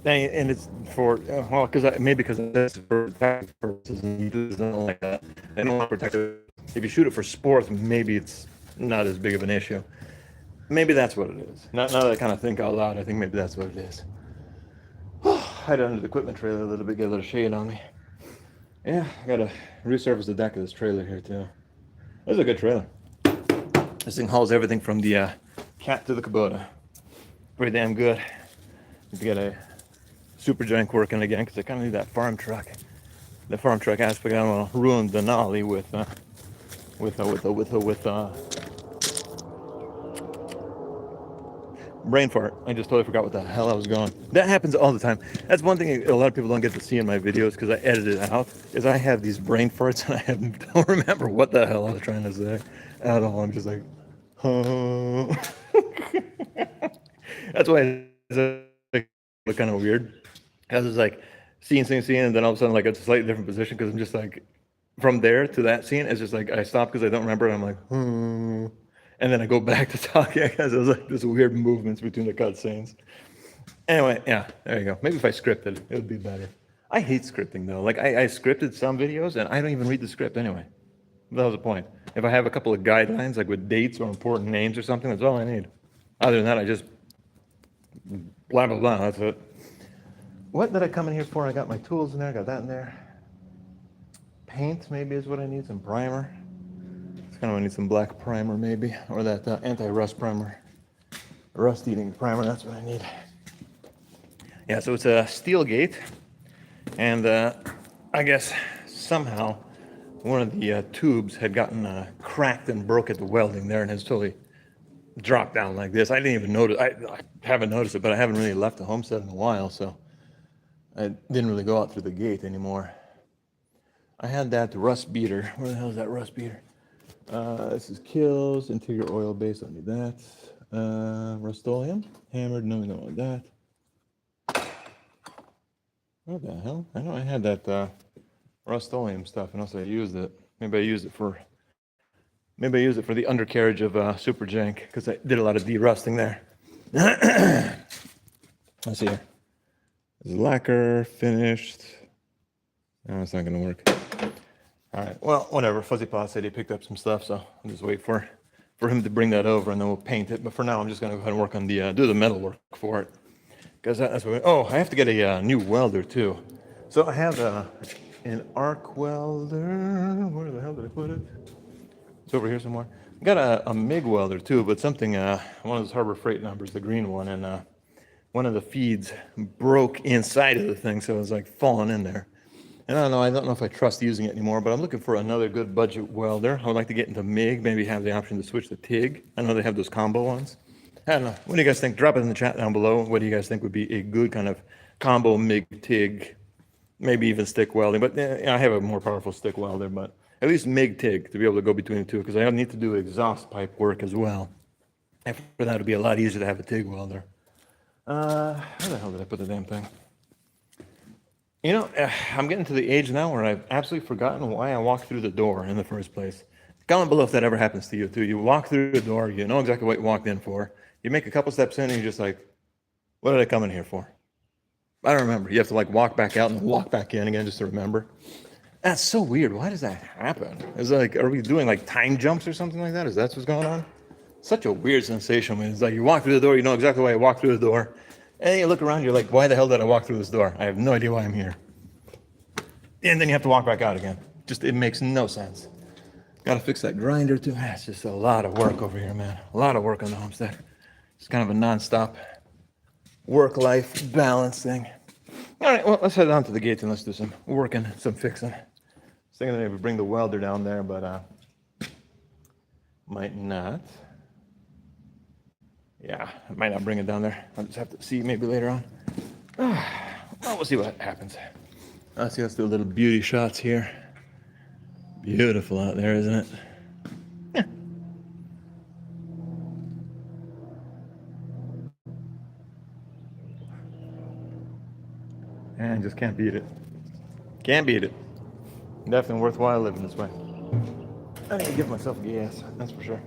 And it's for well, maybe because it's for protective purposes, and he doesn't like that. They don't want to protect it. If you shoot it for sport, maybe it's not as big of an issue. Maybe that's what it is. Now that I kind of think out loud, I think maybe that's what it is. Hide under the equipment trailer a little bit, get a little shade on me. Yeah, I gotta resurface the deck of this trailer here too. This is a good trailer. This thing hauls everything from the cat to the Kubota. Pretty damn good. Need to get a super jank working again because I kind of need that farm truck. The farm truck aspect. I don't want to ruin Denali with brain fart. I just totally forgot what the hell I was going. That happens all the time. That's one thing a lot of people don't get to see in my videos because I edit it out. Is I have these brain farts and I don't remember what the hell I was trying to say at all. I'm just like, oh. That's why it's like, kind of weird. Because it's like scene, and then all of a sudden like it's a slightly different position because I'm just like from there to that scene. It's just like I stop because I don't remember. And I'm like, and then I go back to talking because it was like this weird movements between the cut scenes. Anyway, yeah, there you go. Maybe if I scripted, it would be better. I hate scripting though. Like I scripted some videos and I don't even read the script anyway. That was the point. If I have a couple of guidelines, like with dates or important names or something, that's all I need. Other than that, I just blah, blah, blah. That's it. What did I come in here for? I got my tools in there. I got that in there. Paint maybe is what I need. Some primer. It's kind of I need some black primer maybe, or that anti-rust primer, rust-eating primer. That's what I need. Yeah, so it's a steel gate, and I guess somehow one of the tubes had gotten cracked and broke at the welding there, and has totally dropped down like this. I didn't even notice. I haven't noticed it, but I haven't really left the homestead in a while, so I didn't really go out through the gate anymore. I had that rust beater. Where the hell is that rust beater? This is Kills, interior oil base, I need that. Rust-Oleum, hammered, no, we don't want that. What the hell? I know I had that Rust-Oleum stuff, and also I used it. Maybe I used it for the undercarriage of Super Jank, because I did a lot of de-rusting there. Let's see here. This is lacquer, finished. No, it's not going to work. All right, well, whatever. Fuzzy Paw said he picked up some stuff, so I'll just wait for him to bring that over, and then we'll paint it. But for now, I'm just going to go ahead and work on do the metal work for it. Because that's what I have to get a new welder, too. So I have an arc welder. Where the hell did I put it? It's over here somewhere. I got a MIG welder, too, but something, one of those Harbor Freight numbers, the green one, and one of the feeds broke inside of the thing, so it was like falling in there. And I don't know if I trust using it anymore, but I'm looking for another good budget welder. I would like to get into MIG, maybe have the option to switch to TIG. I know they have those combo ones. I don't know. What do you guys think? Drop it in the chat down below. What do you guys think would be a good kind of combo MIG TIG? Maybe even stick welding, but I have a more powerful stick welder, but at least MIG TIG to be able to go between the two, because I need to do exhaust pipe work as well. And for that, it would be a lot easier to have a TIG welder. Where the hell did I put the damn thing? You know, I'm getting to the age now where I've absolutely forgotten why I walked through the door in the first place. Comment below if that ever happens to you, too. You walk through the door, you know exactly what you walked in for. You make a couple steps in, and you're just like, what did I come in here for? I don't remember. You have to, like, walk back out and walk back in again just to remember. That's so weird. Why does that happen? Is it like, are we doing, like, time jumps or something like that? Is that what's going on? Such a weird sensation when it's like you walk through the door, you know exactly why you walked through the door. And then you look around, you're like, why the hell did I walk through this door? I have no idea why I'm here. And then you have to walk back out again. Just, it makes no sense. Got to fix that grinder too. It's just a lot of work over here, man. A lot of work on the homestead. It's kind of a non-stop work-life balance thing. All right, well, let's head down to the gates and let's do some working, some fixing. I was thinking that maybe bring the welder down there, but might not. Yeah, I might not bring it down there. I'll just have to see maybe later on. Well, we'll see what happens. Let's see, let's do a little beauty shots here. Beautiful out there, isn't it? Yeah. And just can't beat it. Can't beat it. Definitely worthwhile living this way. I need to give myself gas, that's for sure.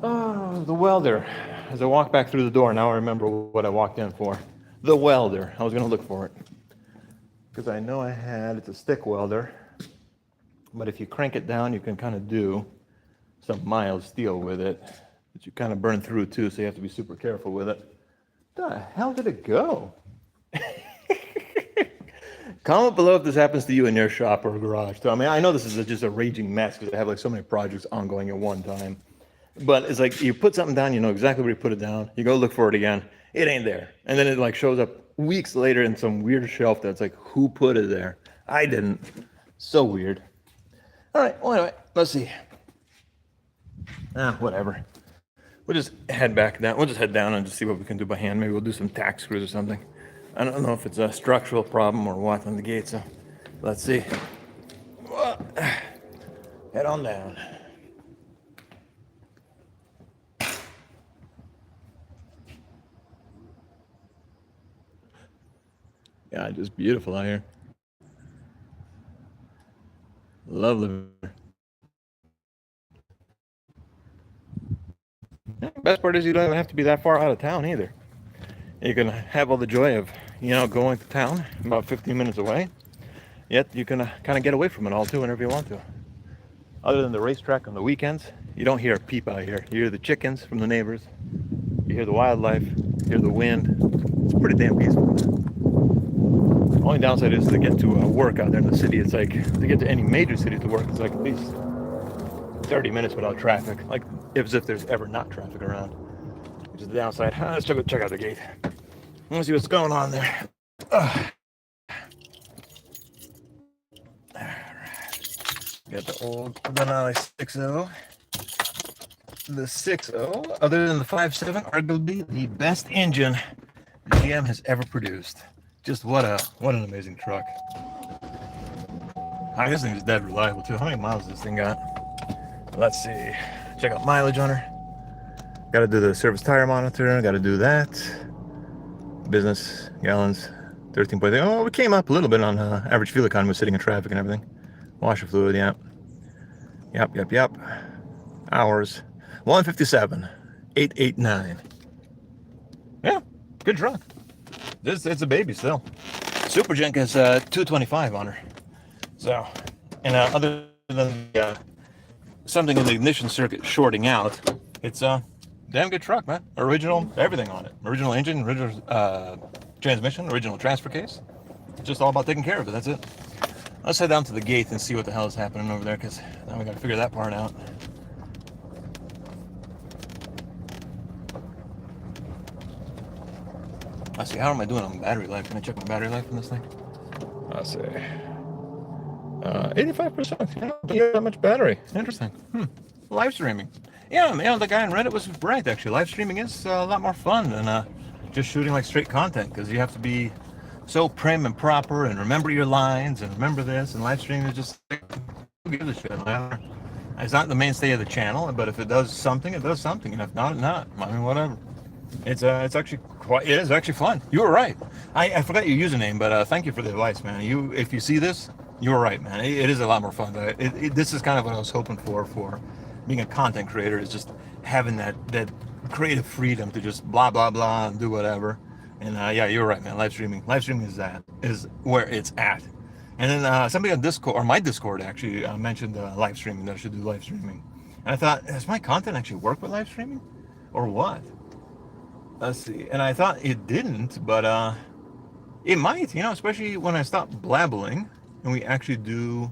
Oh, the welder. As I walk back through the door, now I remember what I walked in for. The welder. I was going to look for it. Because I know it's a stick welder. But if you crank it down, you can kind of do some mild steel with it. But you kind of burn through too, so you have to be super careful with it. The hell did it go? Comment below if this happens to you in your shop or garage. So, I mean, I know this is just a raging mess because I have like so many projects ongoing at one time. But it's like you put something down, you know exactly where you put it down. You go look for it again, it ain't there. And then it like shows up weeks later in some weird shelf that's like, who put it there? I didn't. So weird. All right, well, anyway, let's see. Whatever. We'll just head back down. We'll just head down and just see what we can do by hand. Maybe we'll do some tack screws or something. I don't know if it's a structural problem or what on the gate, so let's see. Head on down. Yeah, just beautiful out here. Love living here. Best part is you don't even have to be that far out of town either. You can have all the joy of, going to town about 15 minutes away. Yet you can kind of get away from it all too whenever you want to. Other than the racetrack on the weekends, you don't hear a peep out here. You hear the chickens from the neighbors. You hear the wildlife. You hear the wind. It's pretty damn peaceful. The only downside is to get to work out there in the city. It's like, to get to any major city to work, it's like at least 30 minutes without traffic. Like, as if there's ever not traffic around. Which is the downside. Let's check out the gate. Let's see what's going on there. Alright. Got the old Denali 6.0. The 6.0, other than the 5.7, arguably the best engine GM has ever produced. Just what an amazing truck. This thing is dead reliable too. How many miles does this thing got? Let's see. Check out mileage on her. Got to do the service tire monitor. Got to do that. Business gallons, 13.8. Oh, we came up a little bit on average fuel economy with sitting in traffic and everything. Washer fluid, yeah. Yep. Hours, 157, 889. Yeah, good truck. It's a baby still. Superjunk has 225 on her. So, and other than something in the ignition circuit shorting out, it's a damn good truck, man. Original, everything on it. Original engine, original transmission, original transfer case. Just all about taking care of it, that's it. Let's head down to the gate and see what the hell is happening over there, because now we gotta figure that part out. Let's see, how am I doing on battery life? Can I check my battery life on this thing? Let's see. 85%. You don't get that much battery. Interesting. Live streaming. Yeah, the guy on Reddit was right, actually. Live streaming is a lot more fun than just shooting like straight content, because you have to be so prim and proper and remember your lines and remember this, and live streaming is just, who gives a shit? It's not the mainstay of the channel, but if it does something, it does something, and if not, not. I mean, whatever. It is actually fun. You were right. I forgot your username, but thank you for the advice, man. If you see this, you were right, man. It is a lot more fun. This is kind of what I was hoping for being a content creator, is just having that creative freedom to just blah blah blah and do whatever. And yeah, you're right, man. Live streaming is where it's at. And then somebody on Discord, or my Discord actually, mentioned live streaming, that I should do live streaming. And I thought, does my content actually work with live streaming, or what? Let's see. And I thought it didn't, but it might, especially when I stop blabbling and we actually do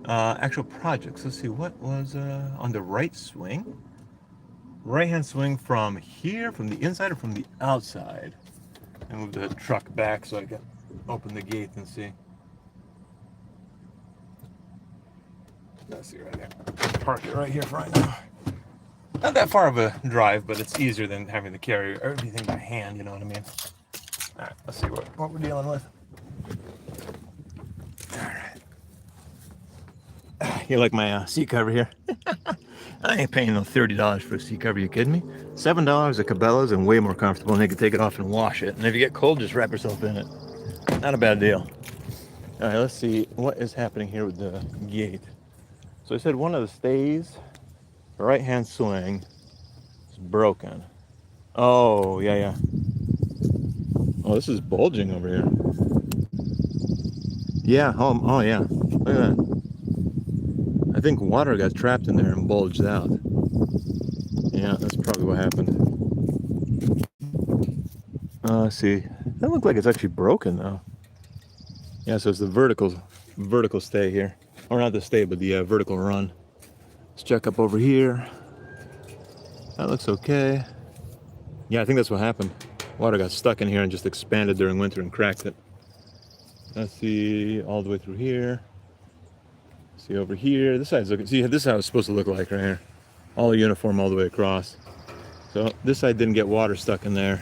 Actual projects. Let's see, what was on the right swing? Right hand swing from here, from the inside or from the outside? And move the truck back so I can open the gate and see. Let's see right there. Park it right here for right now. Not that far of a drive, but it's easier than having to carry everything by hand, you know what I mean? All right, let's see what we're dealing with. All right. You like my seat cover here? I ain't paying no $30 for a seat cover, you kidding me? $7 at Cabela's and way more comfortable, and they can take it off and wash it. And if you get cold, just wrap yourself in it. Not a bad deal. All right, let's see what is happening here with the gate. So I said one of the stays, the right-hand swing, is broken. Oh, yeah. Oh, this is bulging over here. Yeah, oh yeah. Look at that. I think water got trapped in there and bulged out. Yeah, that's probably what happened. Let's see. That looks like it's actually broken though. Yeah, so it's the vertical stay here. Or not the stay, but the vertical run. Let's check up over here. That looks okay. Yeah, I think that's what happened. Water got stuck in here and just expanded during winter and cracked it. Let's see, all the way through here. See over here. This side's looking. See, this is how it's supposed to look like right here. All uniform all the way across. So this side didn't get water stuck in there.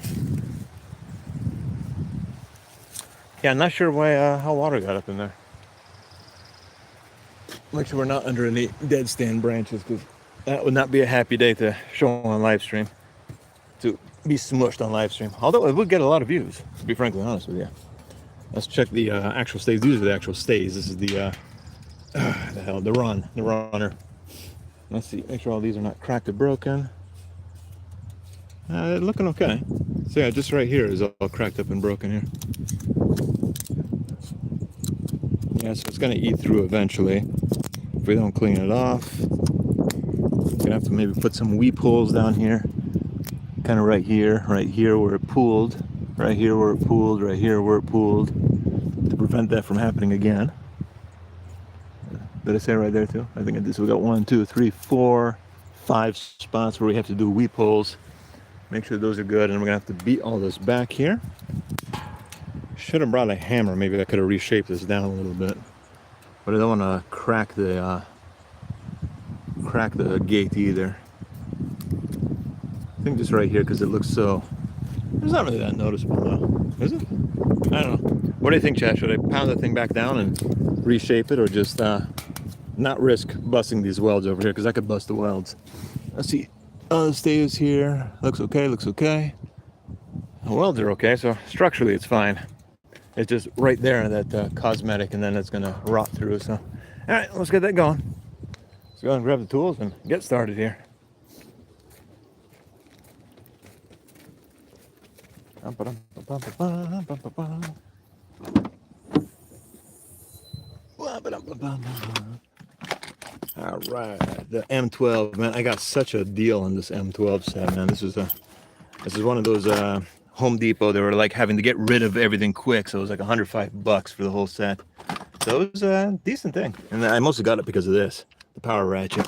Yeah, I'm not sure why how water got up in there. Make sure we're not under any dead stand branches, because that would not be a happy day to show on Livestream. To be smushed on Livestream. Although it would get a lot of views, to be frankly honest with you. Let's check the actual stays. These are the actual stays. This is the runner. Let's see, make sure all these are not cracked or broken. They're looking okay. So yeah, just right here is all cracked up and broken here. Yeah, so it's gonna eat through eventually if we don't clean it off. We're gonna have to maybe put some weep holes down here. Kind of right here where it pooled, right here where it pooled, right here where it pooled, to prevent that from happening again. Did I say it right there too? I think I did. So we got 1, 2, 3, 4, 5 spots where we have to do weep holes. Make sure those are good, and we're gonna have to beat all this back here. Should have brought a hammer. Maybe I could have reshaped this down a little bit, but I don't want to crack the gate either. I think just right here, because it looks so. It's not really that noticeable though, is it? I don't know. What do you think, Chad? Should I pound that thing back down and reshape it, or just not risk busting these welds over here, because I could bust the welds. Let's see. The stays here. Looks okay. The welds are okay, so structurally it's fine. It's just right there that cosmetic, and then it's gonna rot through. So, all right, let's get that going. Let's go and grab the tools and get started here. All right, the M12, man. I got such a deal on this M12 set, man. This is one of those Home Depot. They were like having to get rid of everything quick, so it was like $105 for the whole set. So it was a decent thing, and I mostly got it because of this, the power ratchet.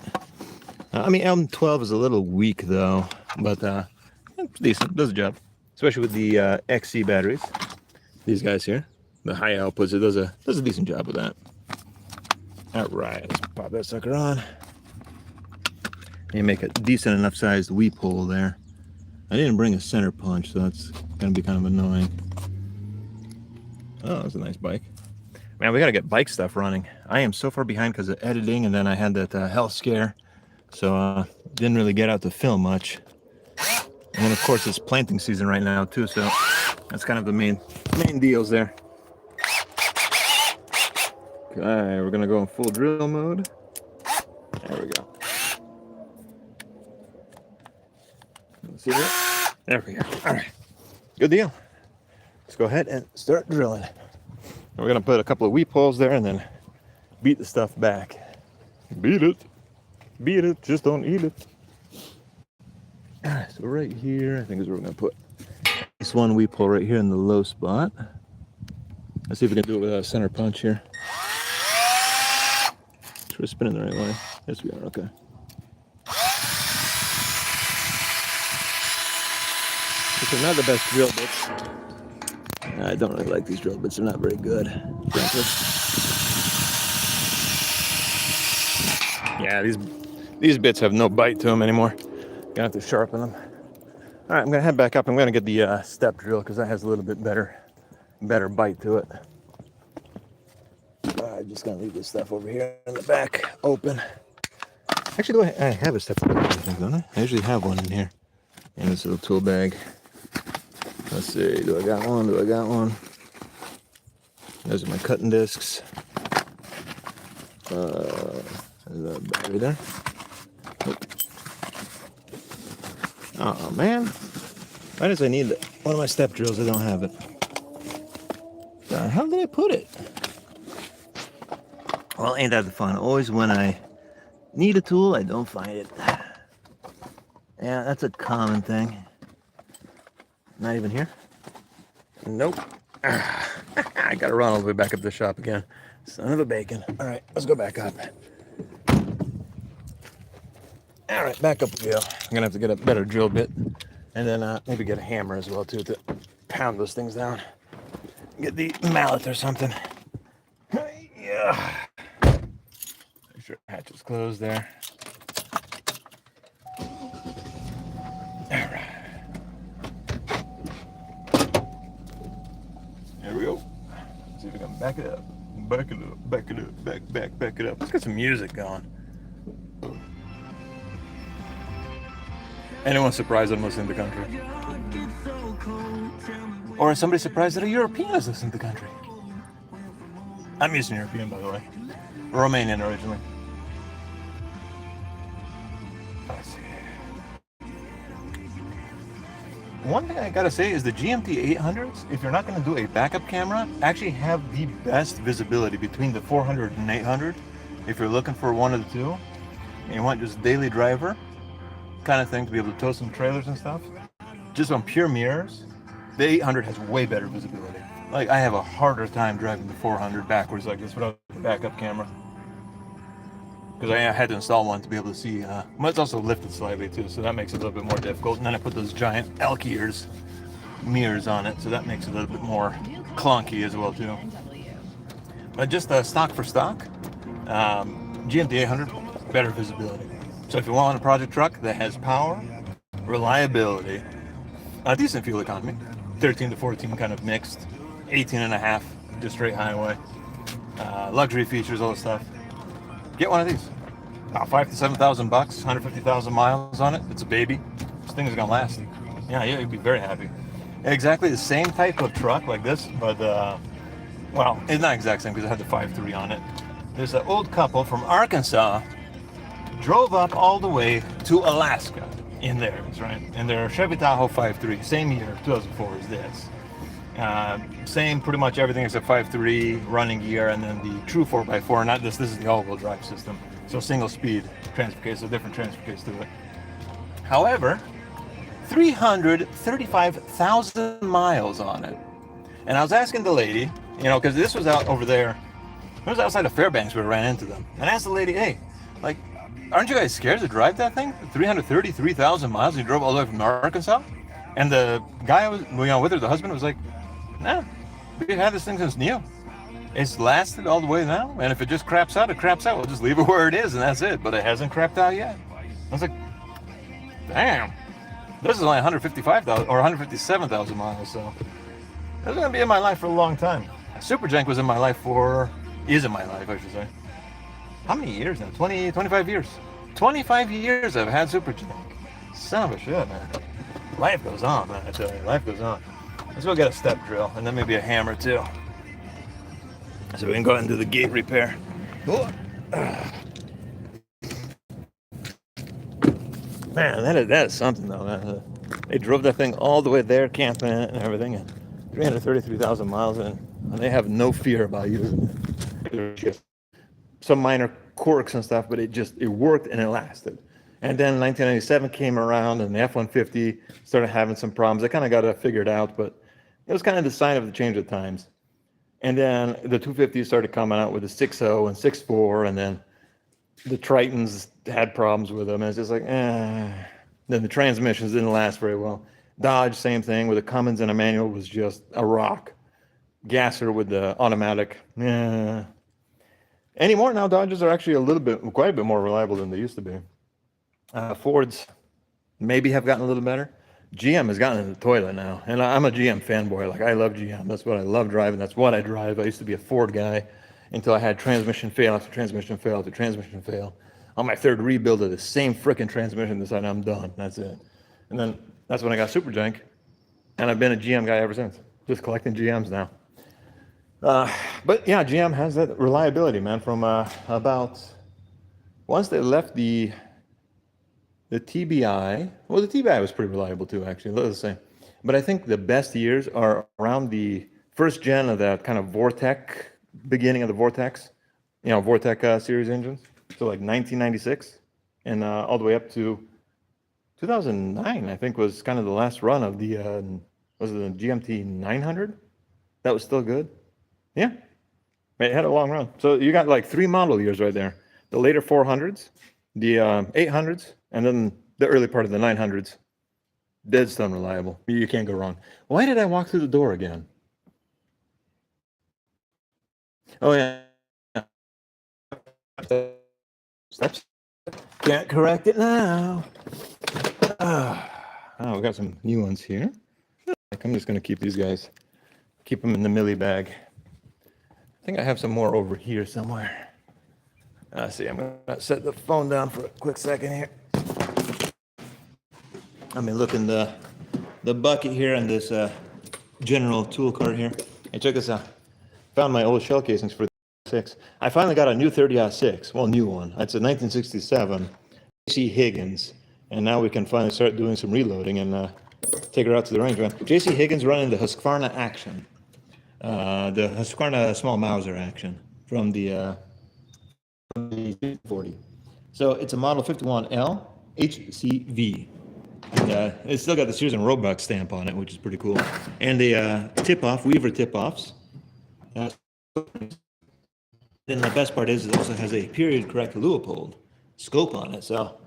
I mean, M12 is a little weak though, but it's decent. Does the job, especially with the XC batteries. These guys here, the high outputs, it does a decent job with that. All right, let's pop that sucker on. And make a decent enough sized weep hole there. I didn't bring a center punch, so that's gonna be kind of annoying. Oh, that's a nice bike. Man, we gotta get bike stuff running. I am so far behind because of editing, and then I had that health scare, so didn't really get out to film much. And then of course it's planting season right now too, so that's kind of the main deals there. Okay, we're gonna go in full drill mode. There we go. See that? There we go. All right, good deal. Let's go ahead and start drilling. And we're gonna put a couple of weep holes there, and then beat the stuff back. Beat it, just don't eat it. All right, so right here, I think is where we're gonna put this one weep hole right here in the low spot. Let's see if we can do it with a center punch here. we're spinning the right way. Yes, we are. Okay. These are not the best drill bits. I don't really like these drill bits. They're not very good, frankly. Yeah, these bits have no bite to them anymore. Gonna have to sharpen them. All right, I'm gonna head back up. I'm gonna get the step drill because that has a little bit better bite to it. I'm just gonna leave this stuff over here in the back open. Actually, I have a step drill, I think, don't I? I usually have one in here in this little tool bag. Let's see, do I got one? Those are my cutting discs. There's a battery there. Oh man, why does I need one of my step drills? I don't have it. The hell did I put it? Well, ain't that the fun? Always when I need a tool, I don't find it. Yeah, that's a common thing. Not even here? Nope. I gotta run all the way back up to the shop again. Son of a bacon. All right, let's go back up. All right, back up we go. I'm gonna have to get a better drill bit, and then maybe get a hammer as well too to pound those things down. Get the mallet or something. Yeah. Make sure the hatch is closed there. All right. Here we go. Let's see if we can back it up. Back it up. Back it up. Let's get some music going. Anyone surprised I'm listening to country? Or is somebody surprised that a European is listening to country? I'm Eastern European, by the way. Romanian originally. Let's see. One thing I gotta say is the GMT 800s, if you're not gonna do a backup camera, actually have the best visibility between the 400 and 800. If you're looking for one of the two, and you want just daily driver kind of thing to be able to tow some trailers and stuff, just on pure mirrors, the 800 has way better visibility. Like, I have a harder time driving the 400 backwards like this without a backup camera. Because I had to install one to be able to see, but it's also lifted slightly too, so that makes it a little bit more difficult. And then I put those giant elk ears mirrors on it, so that makes it a little bit more clunky as well too. But just stock for stock, GMT 800, better visibility. So if you want a project truck that has power, reliability, a decent fuel economy, 13 to 14 kind of mixed, 18 and a half, just straight highway, luxury features, all this stuff, get one of these. About 5,000 to 7,000 bucks, 150,000 miles on it. It's a baby. This thing is gonna last. Yeah, you'd be very happy. Exactly the same type of truck like this, but well, it's not exact same because it had the 5.3 on it. There's an old couple from Arkansas drove up all the way to Alaska in theirs, right? In their Chevy Tahoe 5.3, same year, 2004 as this. Same pretty much everything except 5.3 running gear, and then the true 4x4. Not this. This is the all-wheel drive system. So single speed transfer case, so different transfer case to it. However, 335,000 miles on it. And I was asking the lady, you know, because this was out over there. It was outside of Fairbanks where we ran into them. And I asked the lady, hey, like, aren't you guys scared to drive that thing? 333,000 miles, and you drove all the way from Arkansas? And the guy I was, you know, with her, the husband, was like, nah, we've had this thing since new. It's lasted all the way now, and if it just craps out, it craps out. We'll just leave it where it is, and that's it. But it hasn't crapped out yet. I was like, damn, this is only 155,000 or 157,000 miles, so this is gonna be in my life for a long time. Superjank was in my life is in my life, I should say. How many years now? 20, 25 years. 25 years I've had Superjank. Son of a shit, man. Life goes on, man. I tell you, life goes on. Let's go get a step drill, and then maybe a hammer too. So we can go ahead and do the gate repair. Man, that is something though, man. They drove that thing all the way there, camping it and everything, and 333,000 miles in, and they have no fear about using it. Some minor quirks and stuff, but it worked and it lasted. And then 1997 came around, and the F-150 started having some problems. They kind of got it figured out, but it was kind of the sign of the change of times. And then the 250 started coming out with the 6.0 and 6.4, and then the Tritons had problems with them. And it's just like, Then the transmissions didn't last very well. Dodge, same thing, with a Cummins and a manual was just a rock. Gasser with the automatic, Anymore now, Dodges are actually quite a bit more reliable than they used to be. Fords maybe have gotten a little better. GM has gotten in the toilet now, and I'm a GM fanboy. Like, I love GM. That's what I love driving. That's what I drive. I used to be a Ford guy until I had transmission fail after transmission fail after transmission fail. On my third rebuild of the same frickin' transmission, decided I'm done. That's it. And then that's when I got Superjank, and I've been a GM guy ever since. Just collecting GMs now. But yeah, GM has that reliability, man. From about once they left the TBI. Well, the TBI was pretty reliable too, actually. Let's say, but I think the best years are around the first gen of that kind of Vortec, beginning of the Vortex, Vortec series engines. So like 1996, and all the way up to 2009, I think was kind of the last run of the was it the GMT 900? That was still good. Yeah, it had a long run. So you got like 3 model years right there. The later 400s, the 800s, and then the early part of the 900s. Dead stun reliable. You can't go wrong. Why did I walk through the door again? Oh, yeah. Steps. Can't correct it now. Oh, we got some new ones here. I'm just going to keep these guys. Keep them in the milli bag. I think I have some more over here somewhere. See, I'm going to set the phone down for a quick second here. I mean, look in the bucket here and this general tool cart here. Hey, check this out. Found my old shell casings for the 6. I finally got a new 30-06. Well, new one. It's a 1967 J.C. Higgins. And now we can finally start doing some reloading and take her out to the range. J.C. Higgins running the Husqvarna Action. The Husqvarna Small Mauser Action from the 40. So it's a model 51L HCV. And it's still got the Sears and Roebuck stamp on it, which is pretty cool. And the tip-off, Weaver tip-offs. And the best part is it also has a period-correct Leupold scope on it. So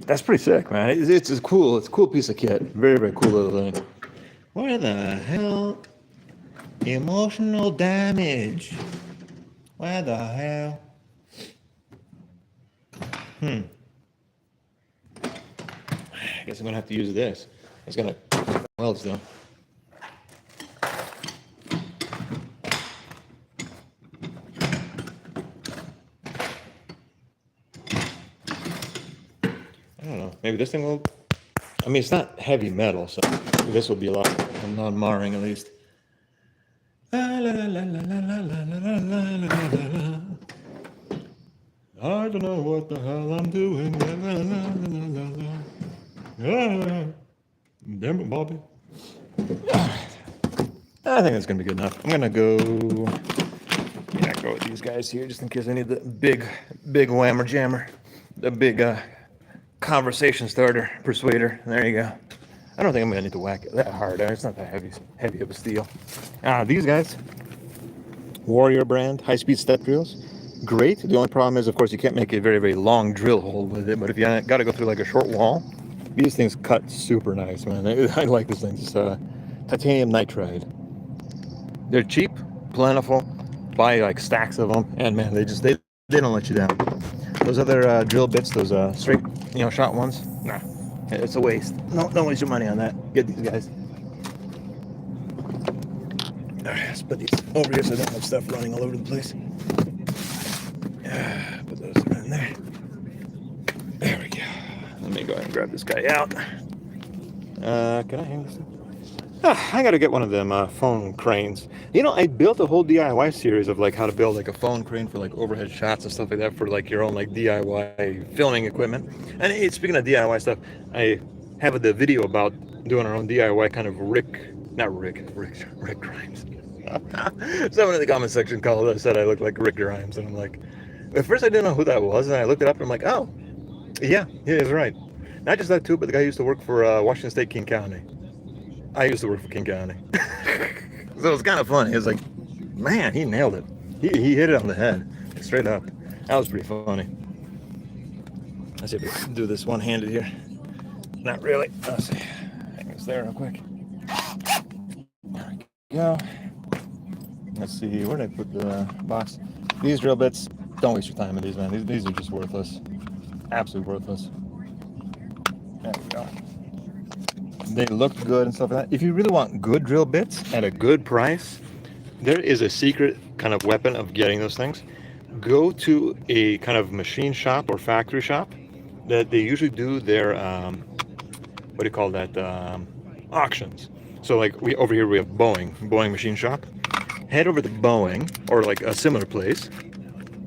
that's pretty sick, man. It's a cool piece of kit. Very, very cool little thing. Where the hell? Emotional damage. Where the hell? I guess I'm gonna have to use this. It's gonna welds though. I don't know. Maybe this thing will. I mean, it's not heavy metal, so this will be a lot non-marring at least. I don't know what the hell I'm doing. Damn it, Bobby. I think that's gonna be good enough. I'm gonna go with these guys here just in case I need the big whammer jammer, the big conversation starter persuader. There you go. I don't think I'm gonna need to whack it that hard. It's not that heavy of a steel. These guys, Warrior brand high-speed step drills. Great. The only problem is, of course, you can't make a very, very long drill hole with it. But if you got to go through like a short wall, these things cut super nice, man. I like this thing. It's titanium nitride. They're cheap, plentiful. Buy like stacks of them, and man, they don't let you down. Those other drill bits, those straight, shot ones, nah, it's a waste. No, don't waste your money on that. Get these guys. All right, let's put these over here so I don't have stuff running all over the place. Put those in there. There we go. Let me go ahead and grab this guy out. Can I hang this up? I gotta get one of them phone cranes. I built a whole DIY series of like how to build like a phone crane for like overhead shots and stuff like that for like your own like DIY filming equipment. And speaking of DIY stuff, I have the video about doing our own DIY kind of Rick Grimes. Someone in the comment section said I look like Rick Grimes, and I'm like, at first I didn't know who that was, and I looked it up and I'm like, oh, yeah, he's right. Not just that too, but the guy used to work for Washington State, King County. I used to work for King County. So it was kind of funny. It was like, man, he nailed it. He hit it on the head, straight up. That was pretty funny. Let's see if we can do this one-handed here. Not really. Let's see. Hang this there real quick. There we go. Let's see, where did I put the box? These drill bits, don't waste your time with these, man. These are just worthless. Absolutely worthless. There we go. They look good and stuff like that. If you really want good drill bits at a good price, there is a secret kind of weapon of getting those things. Go to a kind of machine shop or factory shop that they usually do their, what do you call that, auctions. So like over here we have Boeing machine shop. Head over to Boeing or like a similar place,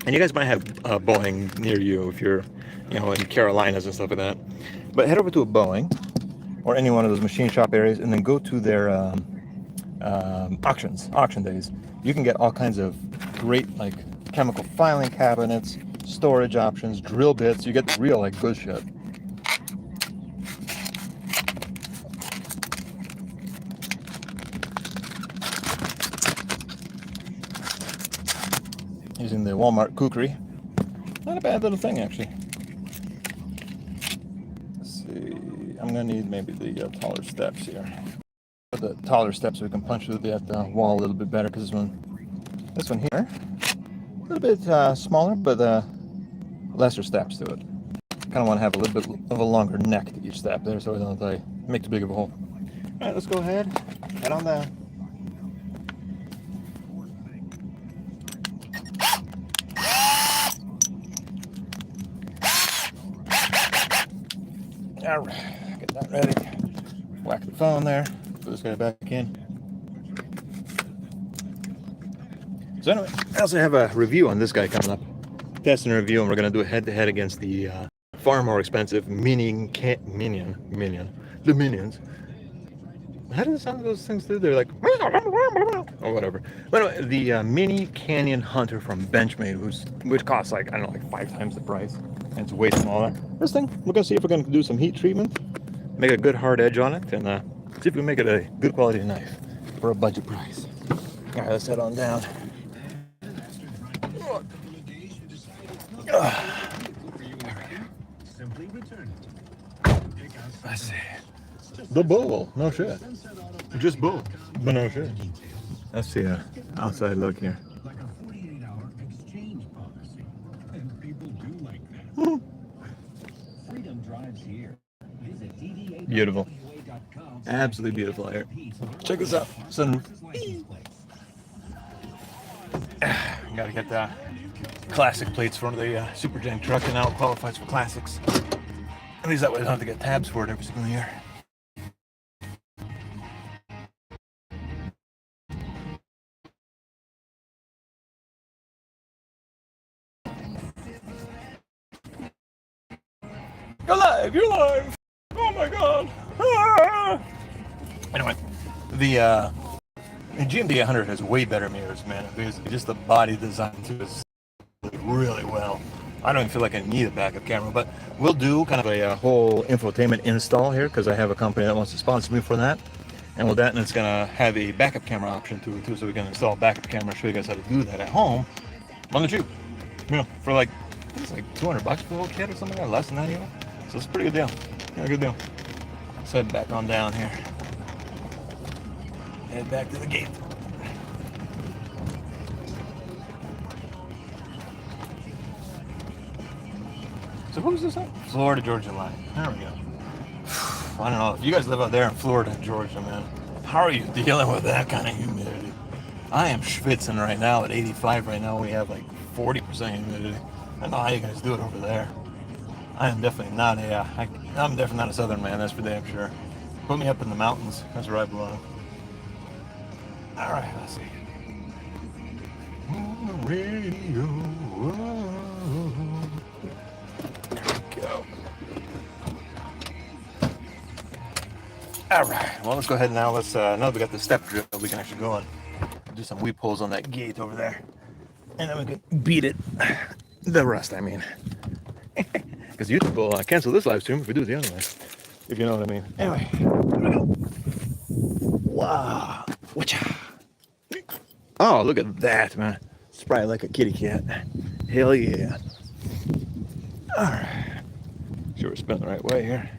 and you guys might have Boeing near you if you're, you know, in Carolinas and stuff like that. But head over to a Boeing or any one of those machine shop areas, and then go to their auction days. You can get all kinds of great like chemical filing cabinets, storage options, drill bits. You get the real like good shit. Using the Walmart kukri. Not a bad little thing, actually. Let's see. I'm gonna need maybe the taller steps here. Put the taller steps so we can punch through that wall a little bit better, because this one here, a little bit smaller, but lesser steps to it. Kind of want to have a little bit of a longer neck to each step there, so I don't make too big of a hole. All right, let's go ahead. Head on down. All right, get that ready. Whack the phone there. Put this guy back in. So anyway, I also have a review on this guy coming up. Testing review, and we're gonna do a head-to-head against the far more expensive the Minions. How do some of those things do? They're like or whatever. But anyway, the Mini Canyon Hunter from Benchmade, which costs like, I don't know, like 5 times the price, and it's way smaller. This thing, we're gonna see if we're gonna do some heat treatment, make a good hard edge on it, and see if we can make it a good quality knife for a budget price. All right, let's head on down. Let's see. The bull, no shit. Just bull, but no shit. Let's see an outside look here. Beautiful. Absolutely beautiful here. Check this out. Gotta get the classic plates from the Super Gen truck, and now it qualifies for classics. At least that way I don't have to get tabs for it every single year. You're live! You're live! Oh my god! Ah! Anyway, the GMD 800 has way better mirrors, man. There's just the body design too is really well. I don't even feel like I need a backup camera, but we'll do kind of a whole infotainment install here, because I have a company that wants to sponsor me for that. And with that, and it's gonna have a backup camera option to it too, so we can install a backup camera, show you guys how to do that at home on the tube. You know, for like, it's like $200 for the whole kit or something like that, less than that even. So it's a pretty good deal. Yeah, good deal. Let's head back on down here. Head back to the gate. So who's this at? Florida Georgia line. There we go. I don't know. If you guys live out there in Florida, Georgia, man, how are you dealing with that kind of humidity? I am schwitzing right now at 85 right now. We have like 40% humidity. I don't know how you guys do it over there. I am definitely not I'm definitely not a southern man, that's for damn sure. Put me up in the mountains, that's where I belong. Alright, let's see. On the radio. There we go. Alright, well let's go ahead now. Let's now that we got the step drill, we can actually go and do some weep holes on that gate over there. And then we can beat it. The rust, I mean. Because YouTube will cancel this live stream if we do it the other way. If you know what I mean. Anyway, here we go. Wow. Whatcha? Oh, look at that, man. It's probably like a kitty cat. Hell yeah. Alright. Sure we're spinning the right way here.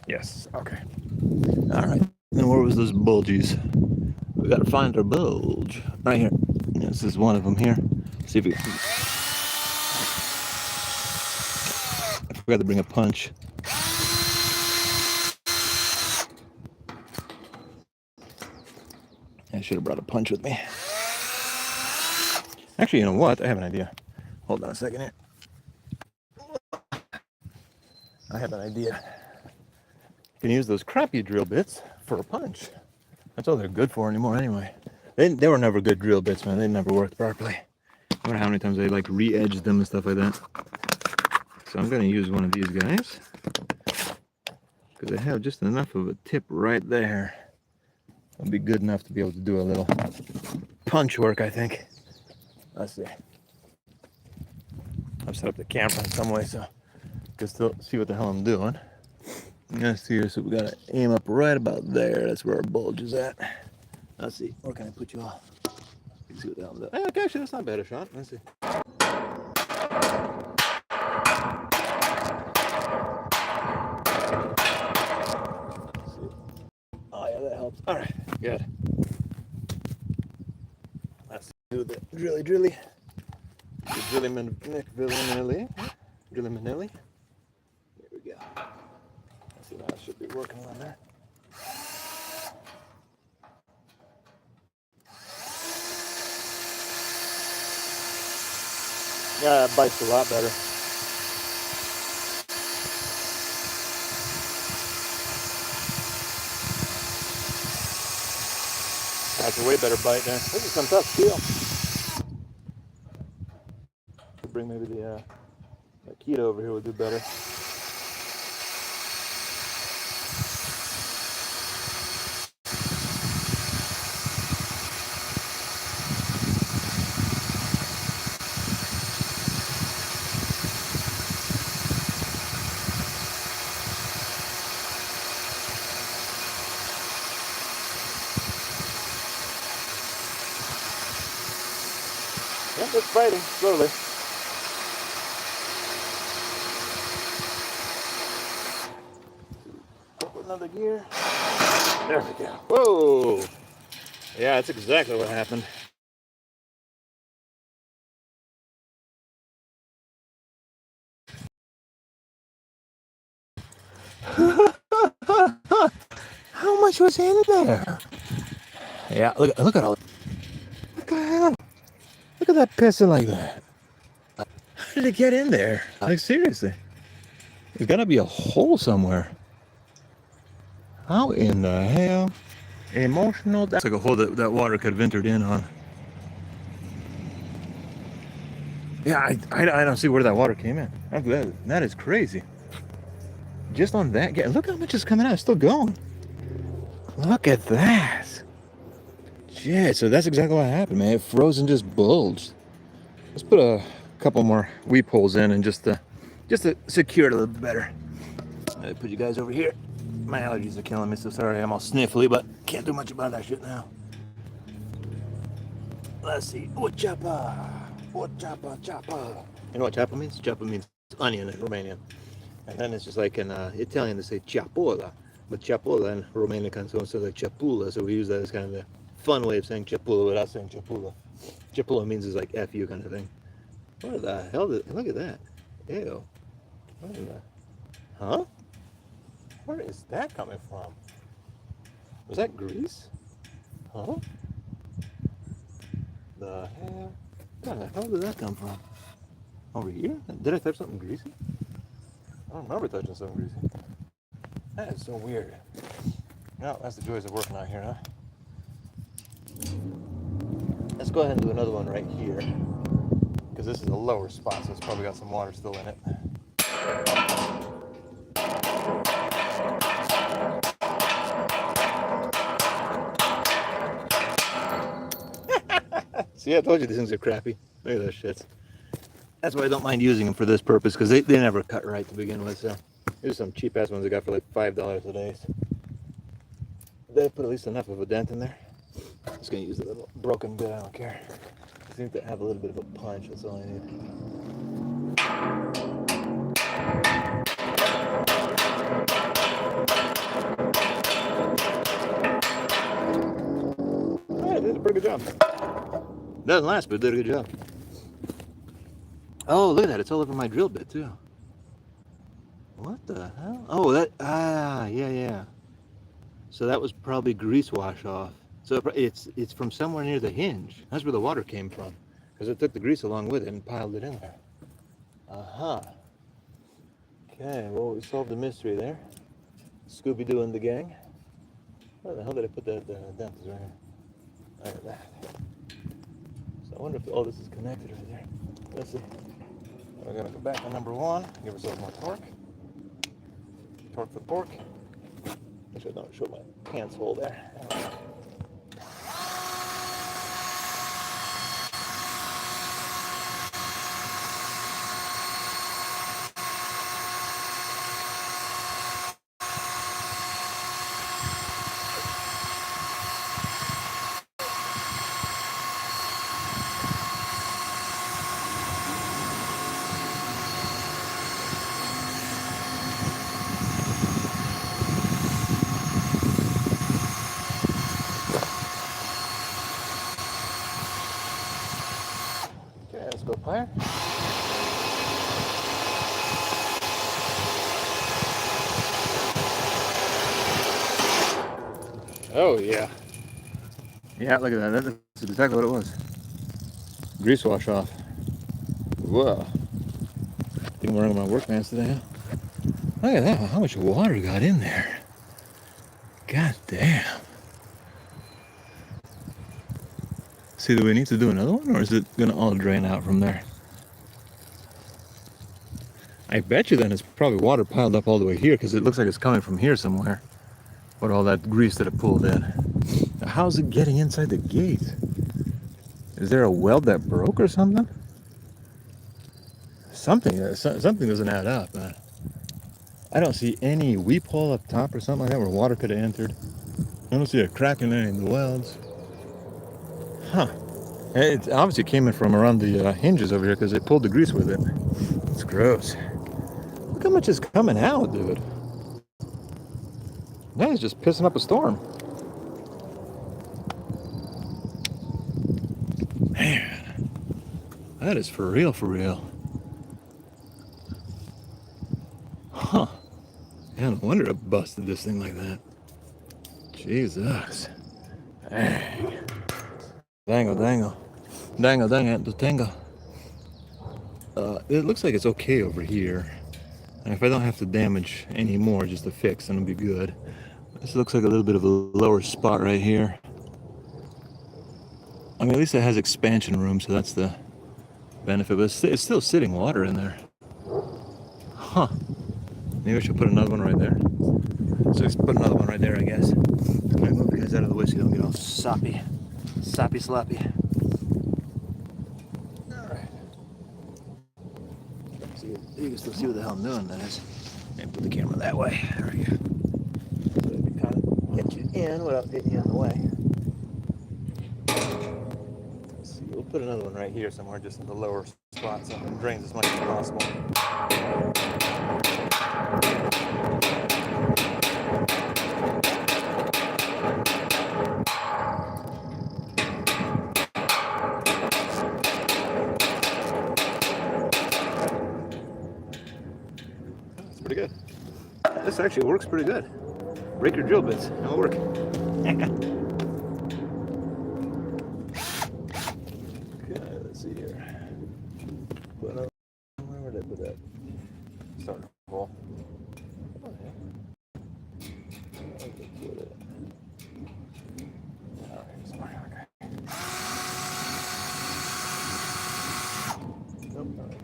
Yes, okay. Alright, then where was those bulges? We gotta find our bulge. Right here. This is one of them here. See if we can... I forgot to bring a punch. I should have brought a punch with me. Actually, you know what? I have an idea. Hold on a second here. I have an idea. You can use those crappy drill bits for a punch. That's all they're good for anymore anyway. They were never good drill bits, man. They never worked properly. I wonder how many times they like re-edged them and stuff like that. So I'm going to use one of these guys. Because they have just enough of a tip right there. It'll be good enough to be able to do a little punch work, I think. Let's see. I've set up the camera in some way so you can still see what the hell I'm doing. Let's see here, so we gotta aim up right about there. That's where our bulge is at. Let's see, where can I put you all? Let's see what the hell I'm doing. Okay, actually, that's not bad a shot. Let's see. Oh yeah, that helps. All right, good. Let's do the drilly. The drilly Manelli. Drilly Manelli. There we go. Let's see, now I should be working on that. Yeah, that bites a lot better. That's a way better bite there. This is some tough steel. Bring maybe the keto over here would do better. Yep, it's fighting slowly. Another gear. There we go. Whoa! Yeah, that's exactly what happened. How much was in there? Yeah, look at all. What the hell? Look at that piston like that. How did it get in there? Like seriously, there's gotta be a hole somewhere. How in the hell? Emotional. That's like a hole that water could have entered in on. Yeah, I don't see where that water came in. That is crazy. Just on that, look how much is coming out. It's still going. Look at that. Yeah, so that's exactly what happened, man. It froze and just bulged. Let's put a couple more weep holes in and just to secure it a little bit better. I'll put you guys over here. My allergies are killing me, so sorry I'm all sniffly, but can't do much about that shit now. Let's see. Chapa. Chapa. You know what chapa means? Chapa means onion in Romanian. And then it's just like in Italian they say ciapola. But ciapola in Romanian kind of sounds like chapula, so we use that as kind of a fun way of saying chapula without saying chapula. Chapula means is like F you kind of thing. What the hell? Look at that. Ew. What is that? Huh? Where is that coming from? Was that grease? Huh? The hell? Where the hell did that come from? Over here? Did I touch something greasy? I don't remember touching something greasy. That is so weird. No, that's the joys of working out here, huh? Let's go ahead and do another one right here. Because this is a lower spot, so it's probably got some water still in it. See, I told you these things are crappy. Look at those shits. That's why I don't mind using them for this purpose, because they never cut right to begin with. So here's some cheap ass ones I got for like $5 a day. So they put at least enough of a dent in there. I'm just gonna use a little broken bit. I don't care. I seem to have a little bit of a punch. That's all I need. a pretty good job. Doesn't last, but it did a good job. Oh, look at that. It's all over my drill bit, too. What the hell? Oh, yeah. So that was probably grease wash off. So it's from somewhere near the hinge. That's where the water came from. Because it took the grease along with it and piled it in there. Uh-huh. Okay, well, we solved the mystery there. Scooby-Doo and the gang. Where the hell did I put that dent? Is right here. Look at that. So I wonder if all this is connected right there. Let's see. We're gonna go back to number 1. Give ourselves more torque. Torque for pork. Make sure I don't show my pants hole there. Okay, let's go plier. Oh yeah. Yeah, look at that. That's exactly what it was. Grease wash off. Whoa. Didn't wear my work pants today, huh? Look at that. How much water got in there? God damn. See, do we need to do another one, or is it gonna all drain out from there? I bet you then it's probably water piled up all the way here, because it looks like it's coming from here somewhere. With all that grease that it pulled in. Now, how's it getting inside the gate? Is there a weld that broke or something? Something doesn't add up. I don't see any weep hole up top or something like that where water could have entered. I don't see a crack in any of the welds. Huh. It obviously came in from around the hinges over here because they pulled the grease with it. It's gross. Look how much is coming out, dude. That is just pissing up a storm. Man, that is for real, for real. Huh. Yeah, no wonder it busted this thing like that. Jesus. Dang. Dangle. It looks like it's okay over here. And if I don't have to damage any more just to fix, then it'll be good. This looks like a little bit of a lower spot right here. I mean, at least it has expansion room, so that's the benefit. But it's still sitting water in there. Huh. Maybe I should put another one right there. So let's put another one right there, I guess. I'm gonna move you guys out of the way so you don't get all sloppy. Alright. So you can still see what the hell I'm doing, that is. Maybe put the camera that way. There we go. So we can kind of get you in without getting you in the way. Let's see, we'll put another one right here somewhere, just in the lower spot so it drains as much as possible. Pretty good. This actually works pretty good. Break your drill bits. It'll work. Okay, let's see here. Put another. Where did I put that? Starting hole. Oh, yeah. Alright, sorry. Okay. Nope. All right.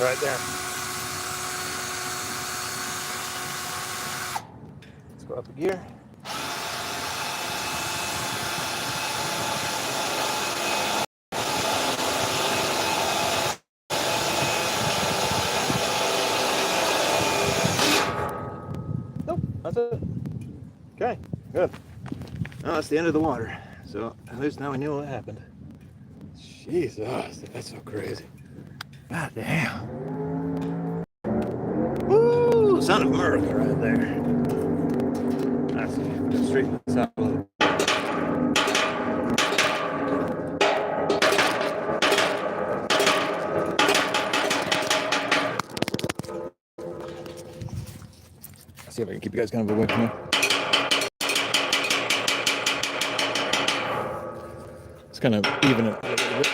Right there. Let's go up a gear. Nope, that's it. Okay, good. Now that's the end of the water. So at least now we knew what happened. Jesus, that's so crazy. God damn. ton of America right there. That's it. Just straighten this out a little. See if I can keep you guys kind of away from me. It's kind of even it a little bit.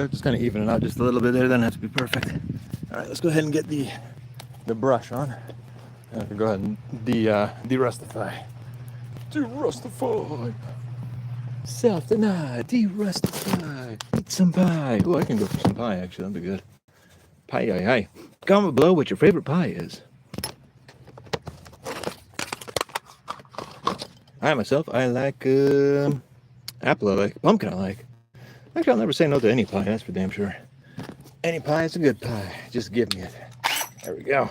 Just kind of even it out just a little bit there. Doesn't have to be perfect. All right, let's go ahead and get the brush on. I can go ahead and de-rustify. De-rustify. Self-deny. De-rustify. Eat some pie. Oh, I can go for some pie, actually. That'd be good. Pie. Comment below what your favorite pie is. I myself, I like apple. I like pumpkin. I like. Actually, I'll never say no to any pie. That's for damn sure. Any pie is a good pie. Just give me it. There we go.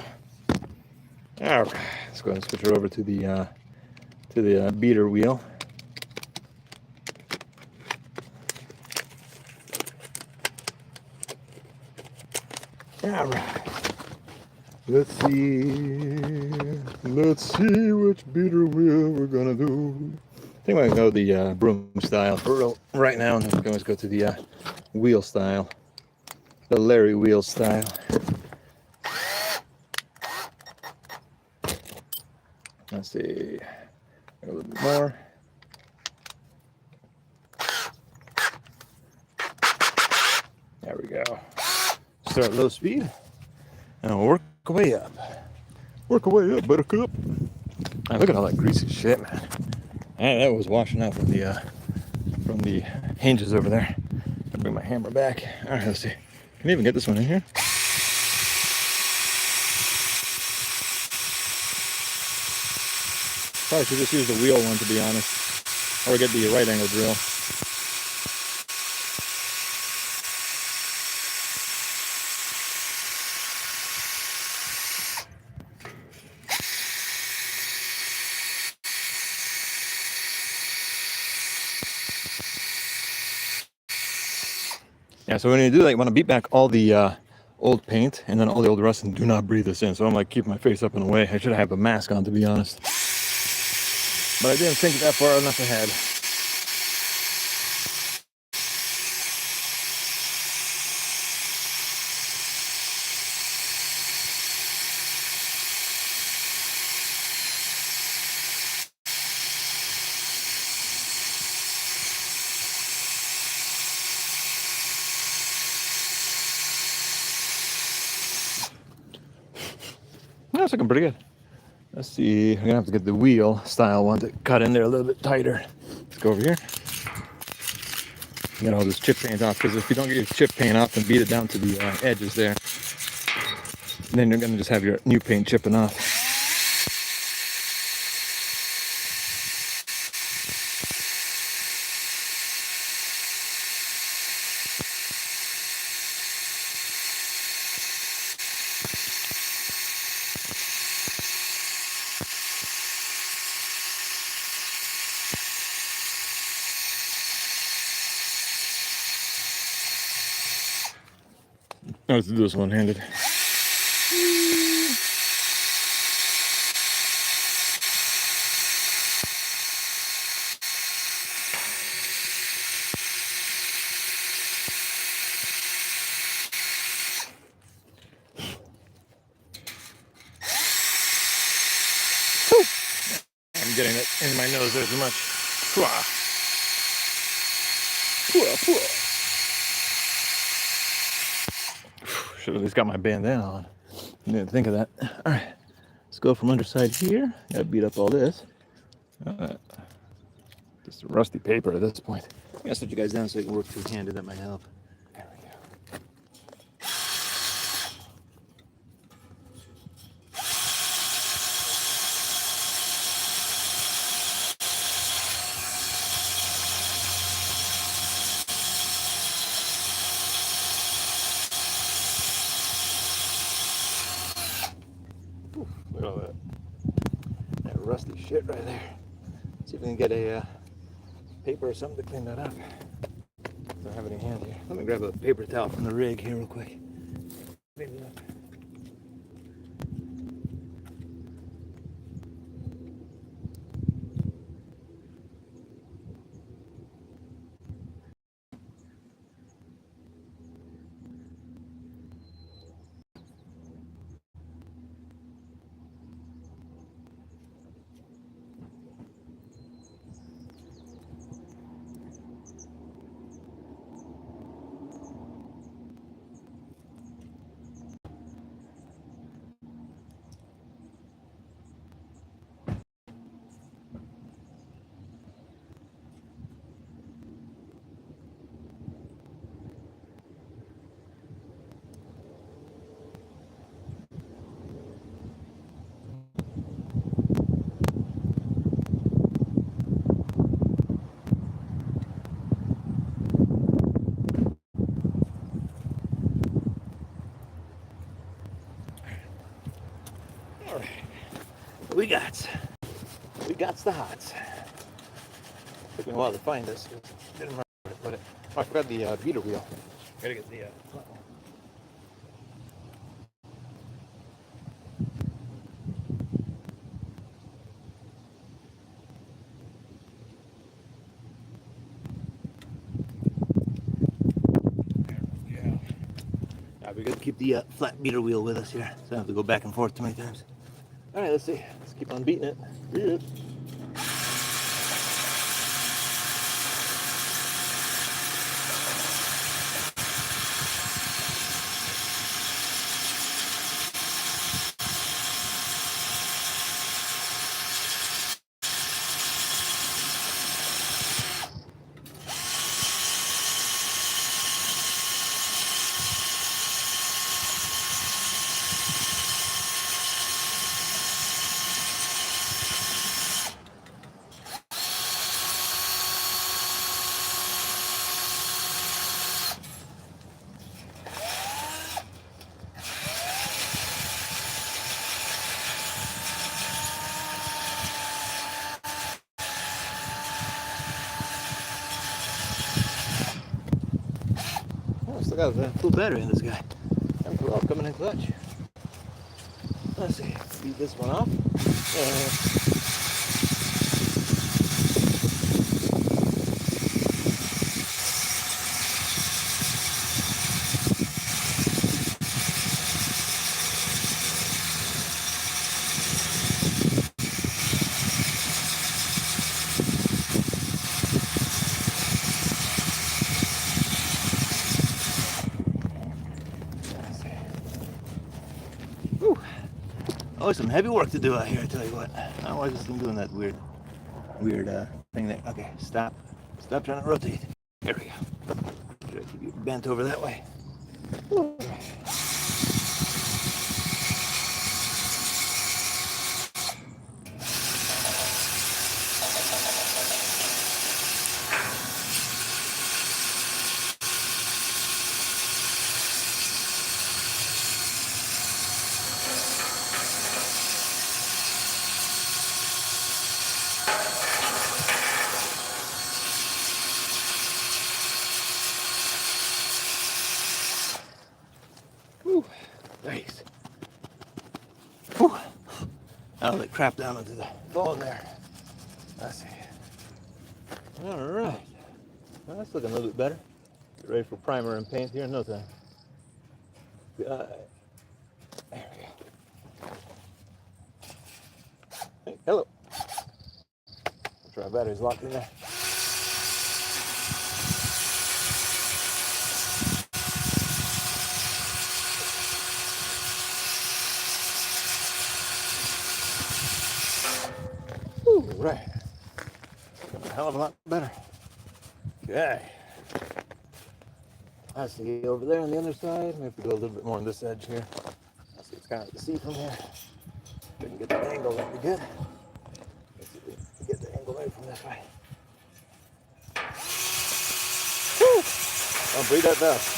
All right. Let's go ahead and switch it over to the beater wheel. All right. Let's see which beater wheel we're gonna do. I think I'm gonna go the broom style for right now, and then we can always go to the wheel style, the Larry wheel style. Let's see, a little bit more. There we go. Start low speed, and we'll work our way up. Work our way up, buttercup. Oh, look at all that greasy shit, man. And that was washing out from the hinges over there. I'll bring my hammer back. All right, let's see. Can you even get this one in here? Probably should just use the wheel one, to be honest, or get the right angle drill. Yeah, so when you do that, you want to beat back all the old paint and then all the old rust, and do not breathe this in. So I'm like keeping my face up in the way. I should have a mask on, to be honest. But I didn't think that far enough ahead. That's looking pretty good. Let's see. I'm gonna have to get the wheel style one to cut in there a little bit tighter. Let's go over here. Get all this chip paint off, because if you don't get your chip paint off and beat it down to the edges there, then you're gonna just have your new paint chipping off. Let's do this one-handed. I'm getting it in my nose there too much. Should have at least got my bandana on. I didn't think of that. All right, let's go from underside here. Gotta beat up all this. Just rusty paper at this point. I'm gonna set you guys down so you can work two-handed. That might help. There we go. Oof, look at all that rusty shit right there. Let's see if we can get a paper or something to clean that up. I don't have any hands here. Let me grab a paper towel from the rig here real quick. Maybe not. All right, we got the hots. Took me a while to find this. Didn't remember where to put it. Oh, I forgot the beater wheel. Gotta get the front one. Now we got to keep the flat beater wheel with us here, so I don't have to go back and forth too many times. All right, let's see. Let's keep on beating it. Yeah. Still got a full battery in this guy. After all, coming in clutch. Let's see, beat this one off. Oh, some heavy work to do out here, I tell you what. I don't know why this thing doing that weird thing there. Okay, stop trying to rotate. There we go. Should I keep you bent over that way? Ooh. Nice. Whew. I'll let crap down into the ball there. Let's see. All right. Well, that's looking a little bit better. Get ready for primer and paint here in no time. There we go. Hey, hello. Make sure our battery's locked in there. Right. A hell of a lot better. Okay. I see over there on the other side. We have to go a little bit more on this edge here. I see it's kind of hard to see from here. We can get the angle that'd be good. Let's see if we can get the angle right from this way. Woo! Don't breathe that fast.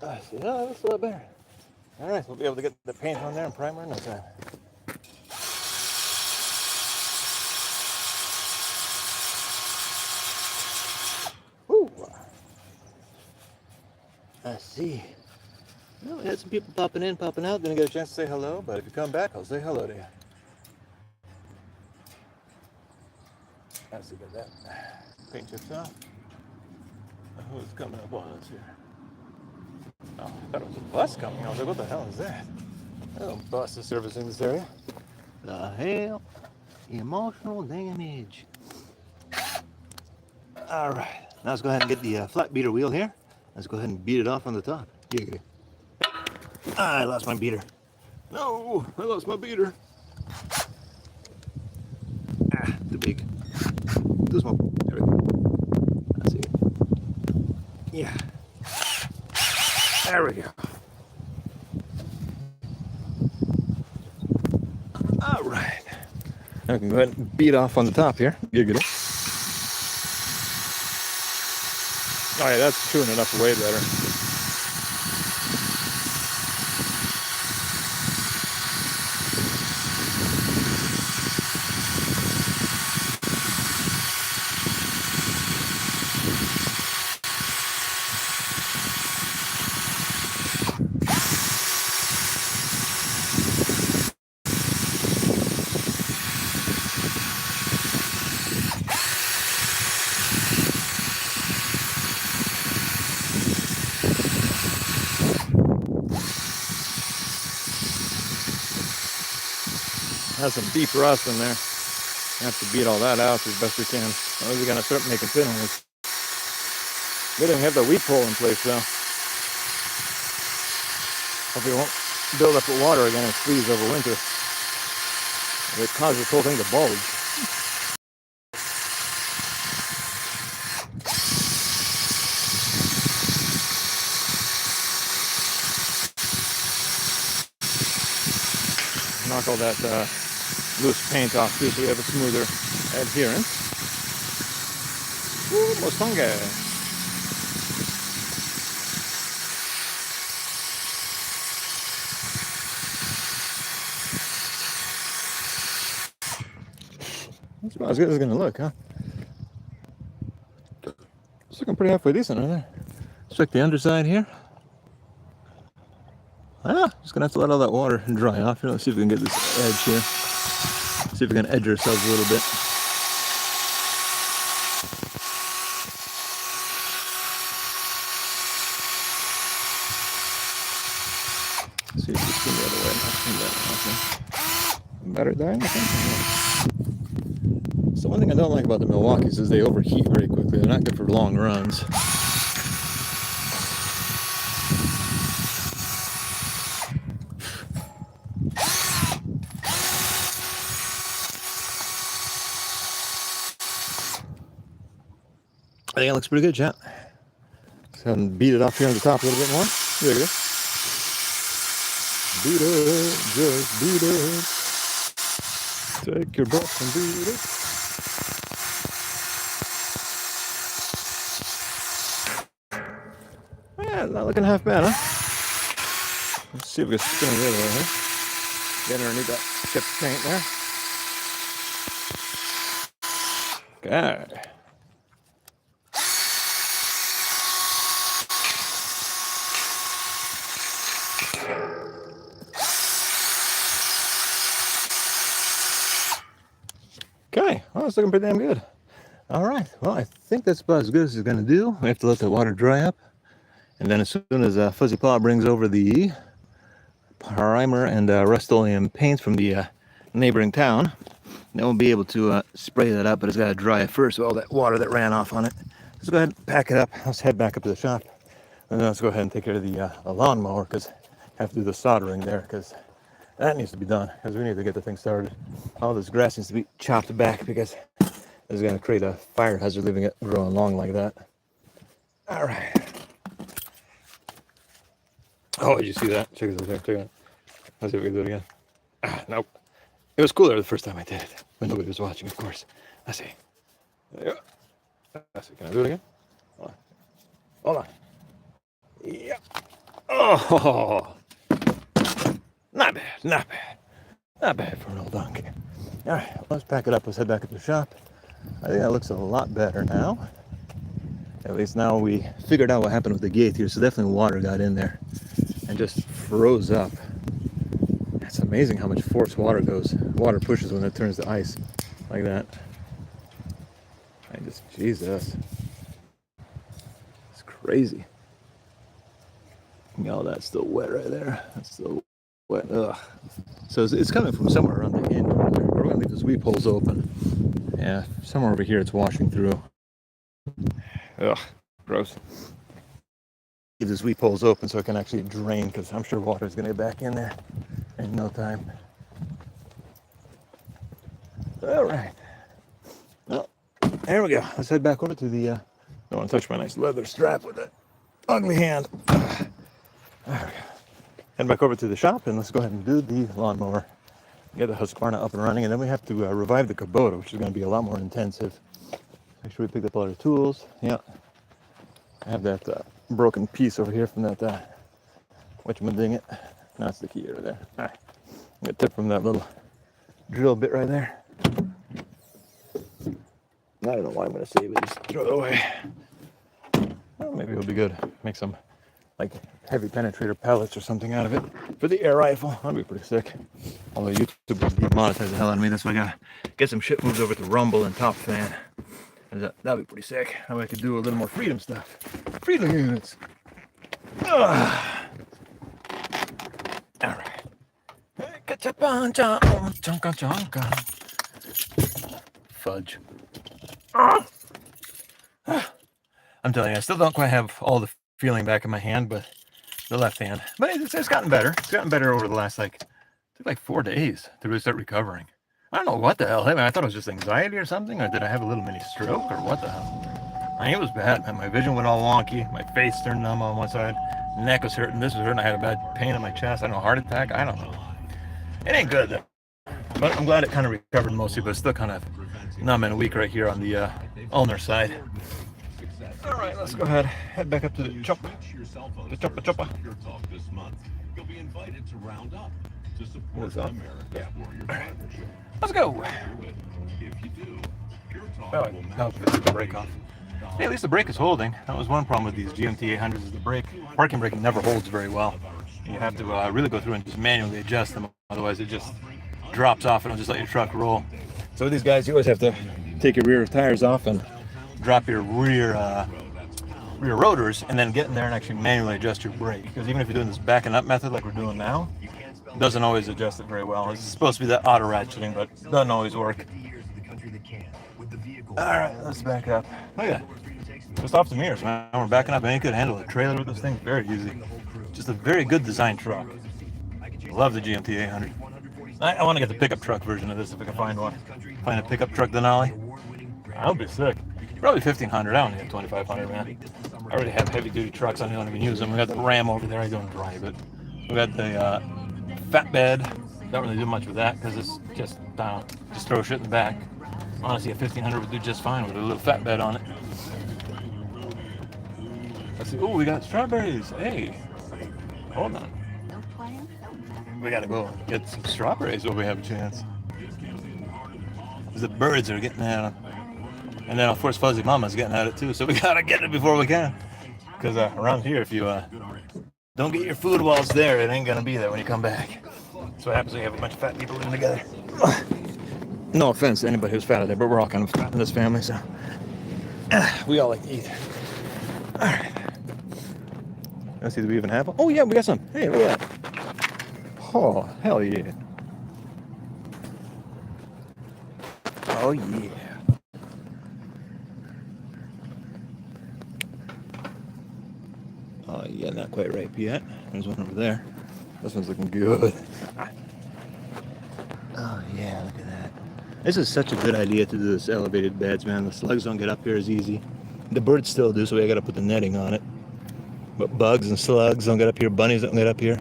I see. No, that's a lot better. All right, so we'll be able to get the paint on there and primer in no time. see. Well, we had some people popping in, popping out. Didn't get a chance to say hello, but if you come back, I'll say hello to you. Let's see, get that paint chips off. Who's coming up on us here? Oh, I thought it was a bus coming. I was like, what the hell is that? Oh, bus is servicing this area. The hell? Emotional damage. All right, now let's go ahead and get the flat beater wheel here. Let's go ahead and beat it off on the top. Giggity. I lost my beater. No, I lost my beater. Ah, too big. Too small. There we go. That's it. Yeah. There we go. All right. Now we can go ahead and beat off on the top here. Giggity. Oh yeah, that's chewing it up way better. Has some deep rust in there. You have to beat all that out as best we can. Otherwise we're gonna start making pinholes. We didn't have the weed pole in place though. Hopefully it won't build up with water again and freeze over winter. It causes this whole thing to bulge. Knock all that loose paint off too, so we have a smoother adherence. Ooh, mostange. That's about as good as it's gonna look, huh? It's looking pretty halfway decent right there. Let's check the underside here. Just gonna have to let all that water dry off here. Let's see if we can get this edge here. See if we can edge ourselves a little bit. Let's see if we can the other way. Better dying, I think. So one thing I don't like about the Milwaukees is they overheat very quickly. They're not good for long runs. I think it looks pretty good, chat. Let's go ahead and beat it off here on the top a little bit more. There you go. Beat it, just beat it. Take your butt and beat it. Yeah, not looking half bad, huh? Let's see if we can spin it the other way here. Get underneath that chip paint there. Okay. Okay, well, it's looking pretty damn good. All right, well, I think that's about as good as it's going to do. We have to let the water dry up. And then as soon as Fuzzy Paw brings over the primer and Rust-Oleum paints from the neighboring town, then we'll be able to spray that up, but it's got to dry first with all that water that ran off on it. Let's go ahead and pack it up. Let's head back up to the shop. And then let's go ahead and take care of the lawnmower, because I have to do the soldering there, because that needs to be done, because we need to get the thing started. All this grass needs to be chopped back, because it's going to create a fire hazard leaving it growing long like that. All right. Oh, did you see that? Check this out there. Check it out. Let's see if we can do it again. Nope. It was cooler the first time I did it, but nobody was watching, of course. Let's see. There you go. Let's see. Can I do it again? Hold on. Hold on. Yeah. Oh. Not bad. Not bad. Not bad for an old donkey. All right. Let's pack it up. Let's head back up to the shop. I think that looks a lot better now. At least now we figured out what happened with the gate here. So definitely water got in there and just froze up. It's amazing how much force water pushes when it turns to ice like that. Jesus. It's crazy. All that's still wet right there. That's still wet. Ugh. So it's coming from somewhere around the end over there. We're gonna leave the sweep holes open. Yeah, somewhere over here it's washing through. Ugh, gross. Leave the sweep holes open so it can actually drain, because I'm sure water's gonna get back in there in no time. All right. Well, there we go. Let's head back over to the. Don't want to touch my nice leather strap with that ugly hand. There we go. Head back over to the shop and let's go ahead and do the lawnmower. Get the Husqvarna up and running, and then we have to revive the Kubota, which is going to be a lot more intensive. Make sure we pick up all our tools. Yeah. I have that broken piece over here from that whatchamacallit. No, that's the key over there. All right. I got a tip from that little drill bit right there. I don't know why I'm going to save it. Just throw it away. Well, maybe it'll be good. Make some like heavy penetrator pellets or something out of it for the air rifle. That'd be pretty sick. Although YouTube will demonetize the hell out of me. That's why I gotta get some shit moved over to Rumble and Top Fan. That'd be pretty sick. That way I could do a little more freedom stuff. Freedom units. All right. Fudge. I'm telling you, I still don't quite have all the feeling back in my hand, but the left hand. But it's gotten better. It's gotten better over the last it took like 4 days to really start recovering. I don't know what the hell. I thought it was just anxiety or something, or did I have a little mini stroke, or what the hell? I mean, it was bad, man. My vision went all wonky. My face turned numb on one side. Neck was hurting. This was hurting. I had a bad pain in my chest. I don't know, heart attack. I don't know. It ain't good though. But I'm glad it kind of recovered mostly, but it's still kind of numb and weak right here on the ulnar side. All right, let's go ahead. Head back up to the chopper. The chopper. What's up? Yeah. Let's go. Oh, I'll get the brake off. Hey, at least the brake is holding. That was one problem with these GMT 800s, is the parking brake never holds very well. You have to really go through and just manually adjust them. Otherwise, it just drops off and it'll just let your truck roll. So with these guys, you always have to take your rear tires off and drop your rear rotors, and then get in there and actually manually adjust your brake. Because even if you're doing this backing up method like we're doing now, it doesn't always adjust it very well. It's supposed to be that auto ratcheting, but it doesn't always work. All right, let's back up. Look at that. Just off the mirrors, man. We're backing up, and you could handle a trailer with this thing very easy. Just a very good design truck. Love the GMT 800. I want to get the pickup truck version of this if I can find one. Find a pickup truck Denali. That would be sick. Probably 1500. I don't need a 2500, man. I already have heavy duty trucks. I don't even use them. We got the Ram over there. I don't drive it. We got the flatbed. Don't really do much with that because it's just throw shit in the back. Honestly, a 1500 would do just fine with a little flatbed on it. Let's see. Oh, we got strawberries. Hey, hold on. We gotta go get some strawberries while we have a chance. The birds are getting at them. And then, of course, Fuzzy Mama's getting at it, too. So we gotta get it before we can. Because around here, if you don't get your food while it's there, it ain't gonna be there when you come back. That's what happens when you have a bunch of fat people living together. No offense to anybody who's fat out there, but we're all kind of fat in this family, so we all like to eat. All right. Let's see, do we even have one? Oh, yeah, we got some. Hey, look at that. Oh, hell yeah. Oh, yeah. Oh, yeah, not quite ripe yet. There's one over there. This one's looking good. Oh, yeah, look at that. This is such a good idea to do this elevated beds, man. The slugs don't get up here as easy. The birds still do, so we gotta put the netting on it. But bugs and slugs don't get up here. Bunnies don't get up here.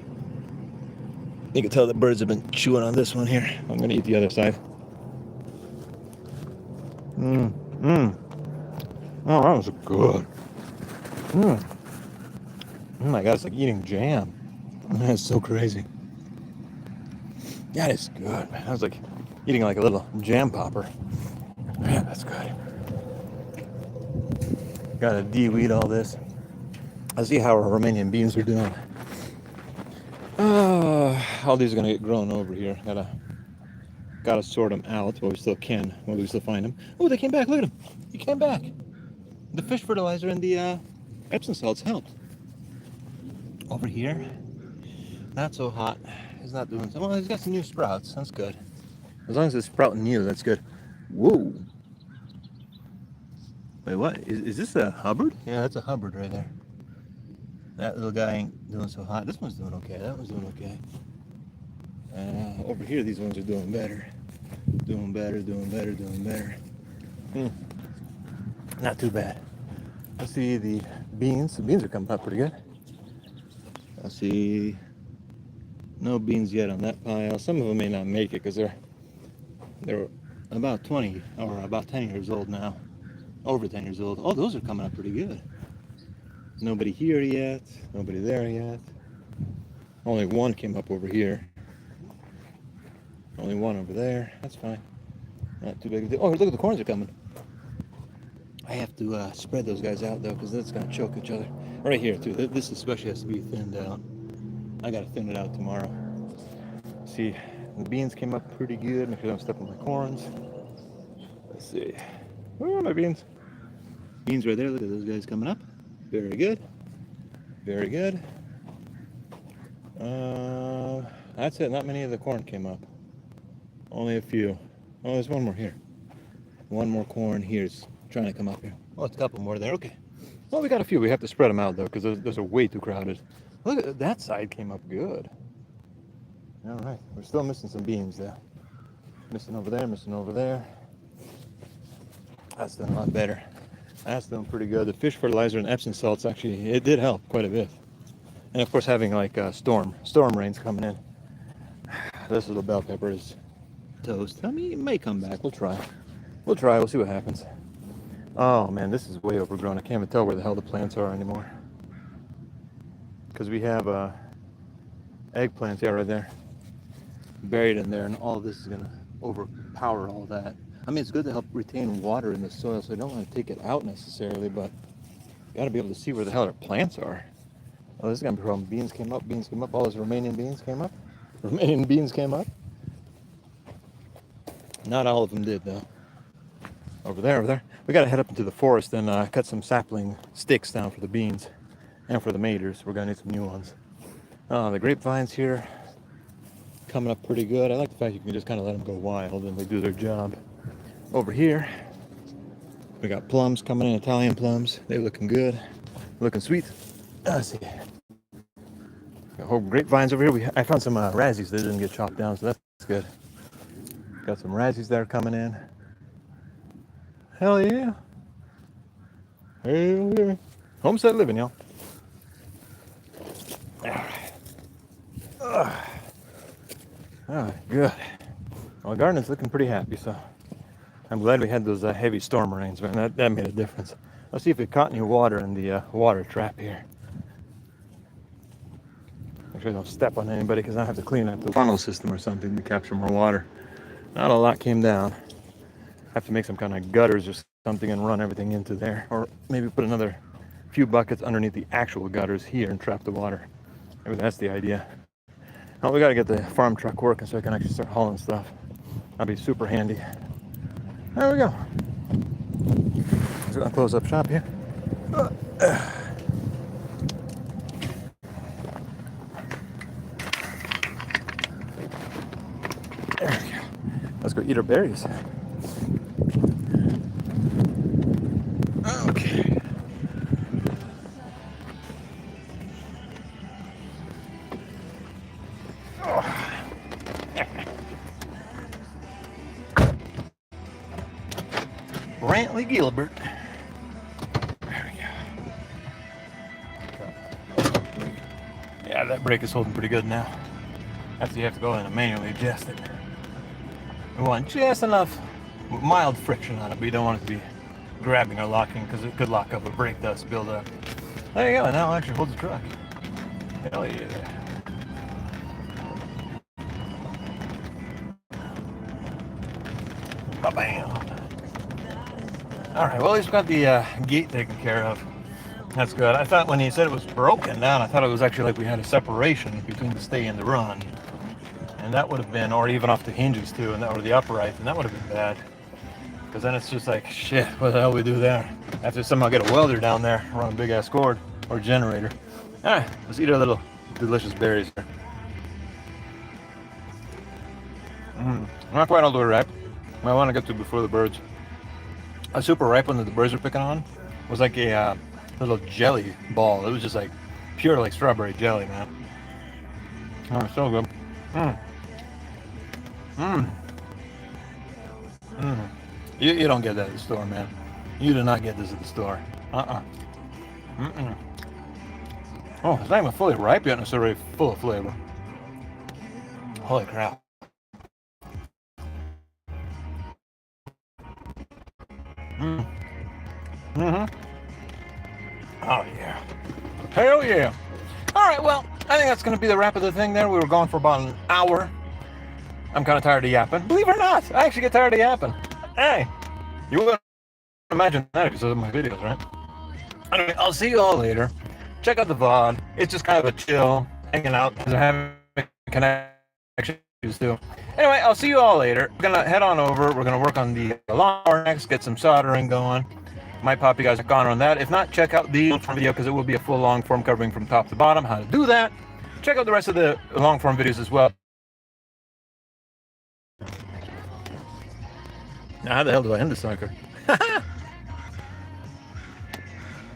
You can tell the birds have been chewing on this one here. I'm gonna eat the other side. Oh, that was good. Oh my God, it's like eating jam. That's so crazy. That is good, man. That was like eating like a little jam popper. Man, that's good. Gotta de-weed all this. I'll see how our Romanian beans are doing. All these are gonna get grown over here. Gotta sort them out, but we still can. Well, we still find them. Oh, they came back. Look at them. He came back. The fish fertilizer and the Epsom salts helped. Over here, not so hot. He's not doing so well. He's got some new sprouts. That's good. As long as it's sprouting new, that's good. Whoa. Wait, what? Is this a Hubbard? Yeah, that's a Hubbard right there. That little guy ain't doing so hot. This one's doing okay. That one's doing okay. Over here, these ones are doing better. Doing better. Not too bad. Let's see the beans. The beans are coming up pretty good. I see no beans yet on that pile. Some of them may not make it because they're about 20 or about 10 years old now. Over 10 years old. Oh, those are coming up pretty good. Nobody here yet. Nobody there yet. Only one came up over here. Only one over there. That's fine. Not too big a deal. Oh, look at the corns are coming. I have to spread those guys out though, because that's gonna choke each other. Right here too. This especially has to be thinned out. I gotta thin it out tomorrow. See, the beans came up pretty good. Make sure I don't step on my corns. Let's see. Where are my beans? Beans right there. Look at those guys coming up. Very good. Very good. That's it. Not many of the corn came up. Only a few. Oh, there's one more here. One more corn here is trying to come up here. Oh, it's a couple more there. Okay. Well, we got a few. We have to spread them out though, because those are way too crowded. Look at that side came up good. All right. We're still missing some beans there. Missing over there. Missing over there. That's doing a lot better. That's doing pretty good. The fish fertilizer and Epsom salts actually, it did help quite a bit. And of course, having like storm rains coming in. This little bell pepper is toast. I mean, it may come back. We'll try. We'll see what happens. Oh man, this is way overgrown. I can't even tell where the hell the plants are anymore. Because we have eggplants, yeah, right there, buried in there, and all of this is gonna overpower all that. I mean, it's good to help retain water in the soil, so I don't want to take it out necessarily, but you got to be able to see where the hell our plants are. Oh, this is gonna be a problem. Beans came up. All those Romanian beans came up. Romanian beans came up. Not all of them did though. Over there. We got to head up into the forest and cut some sapling sticks down for the beans and for the maters. We're gonna need some new ones. The grapevines here coming up pretty good. I like the fact you can just kind of let them go wild and they do their job. Over here, we got plums coming in, Italian plums. They're looking good, looking sweet. Let's see. Got whole grapevines over here. I found some razzies that didn't get chopped down, so that's good. Got some razzies that are coming in. Hell yeah. Hell yeah. Homestead living, y'all. All right, good. Well, the garden's looking pretty happy, so I'm glad we had those heavy storm rains, man. That made a difference. Let's see if it caught any water in the water trap here. Make sure I don't step on anybody, because I have to clean up the funnel system or something to capture more water. Not a lot came down. I have to make some kind of gutters or something and run everything into there, or maybe put another few buckets underneath the actual gutters here and trap the water. Maybe that's the idea. Oh, we gotta get the farm truck working so I can actually start hauling stuff. That'll be super handy. There we go. So I'll close up shop here. There we go. Let's go eat our berries. Okay. Brantley Gilbert. There we go. Yeah, that brake is holding pretty good now. After you have to go in and manually adjust it. We want just enough mild friction on it, but you don't want it to be grabbing or locking, because it could lock up a brake dust build up. There you go, now it actually holds the truck. Hell yeah. Ba-bam. All right, well, at least we got the gate taken care of. That's good. I thought when he said it was broken down, I thought it was actually like we had a separation between the stay and the run. And that would have been, or even off the hinges too, and that, or the upright, and that would have been bad. Because then it's just like, shit, what the hell we do there? After somehow get a welder down there, run a big ass cord, or generator. All right, let's eat our little delicious berries here. Not quite all the way ripe. I want to get to before the birds. A super ripe one that the birds are picking on was like a little jelly ball. It was just like pure like strawberry jelly, man. Oh, so good. You don't get that at the store, man. You do not get this at the store. Oh, it's not even fully ripe yet, and it's already full of flavor. Holy crap. Oh yeah. Hell yeah. All right, well, I think that's going to be the wrap of the thing there. We were going for about an hour. I'm kind of tired of yapping. Believe it or not, I actually get tired of yapping. Hey, you wouldn't imagine that if you saw my videos, right? Anyway, I'll see you all later. Check out the VOD. It's just kind of a chill, hanging out, because I'm having connections too. Anyway, I'll see you all later. We're going to head on over. We're going to work on the lawnmower next, get some soldering going. Might pop you guys a corner on that. If not, check out the long-form video, because it will be a full long-form covering from top to bottom, how to do that. Check out the rest of the long-form videos as well. Now, how the hell do I end this sucker?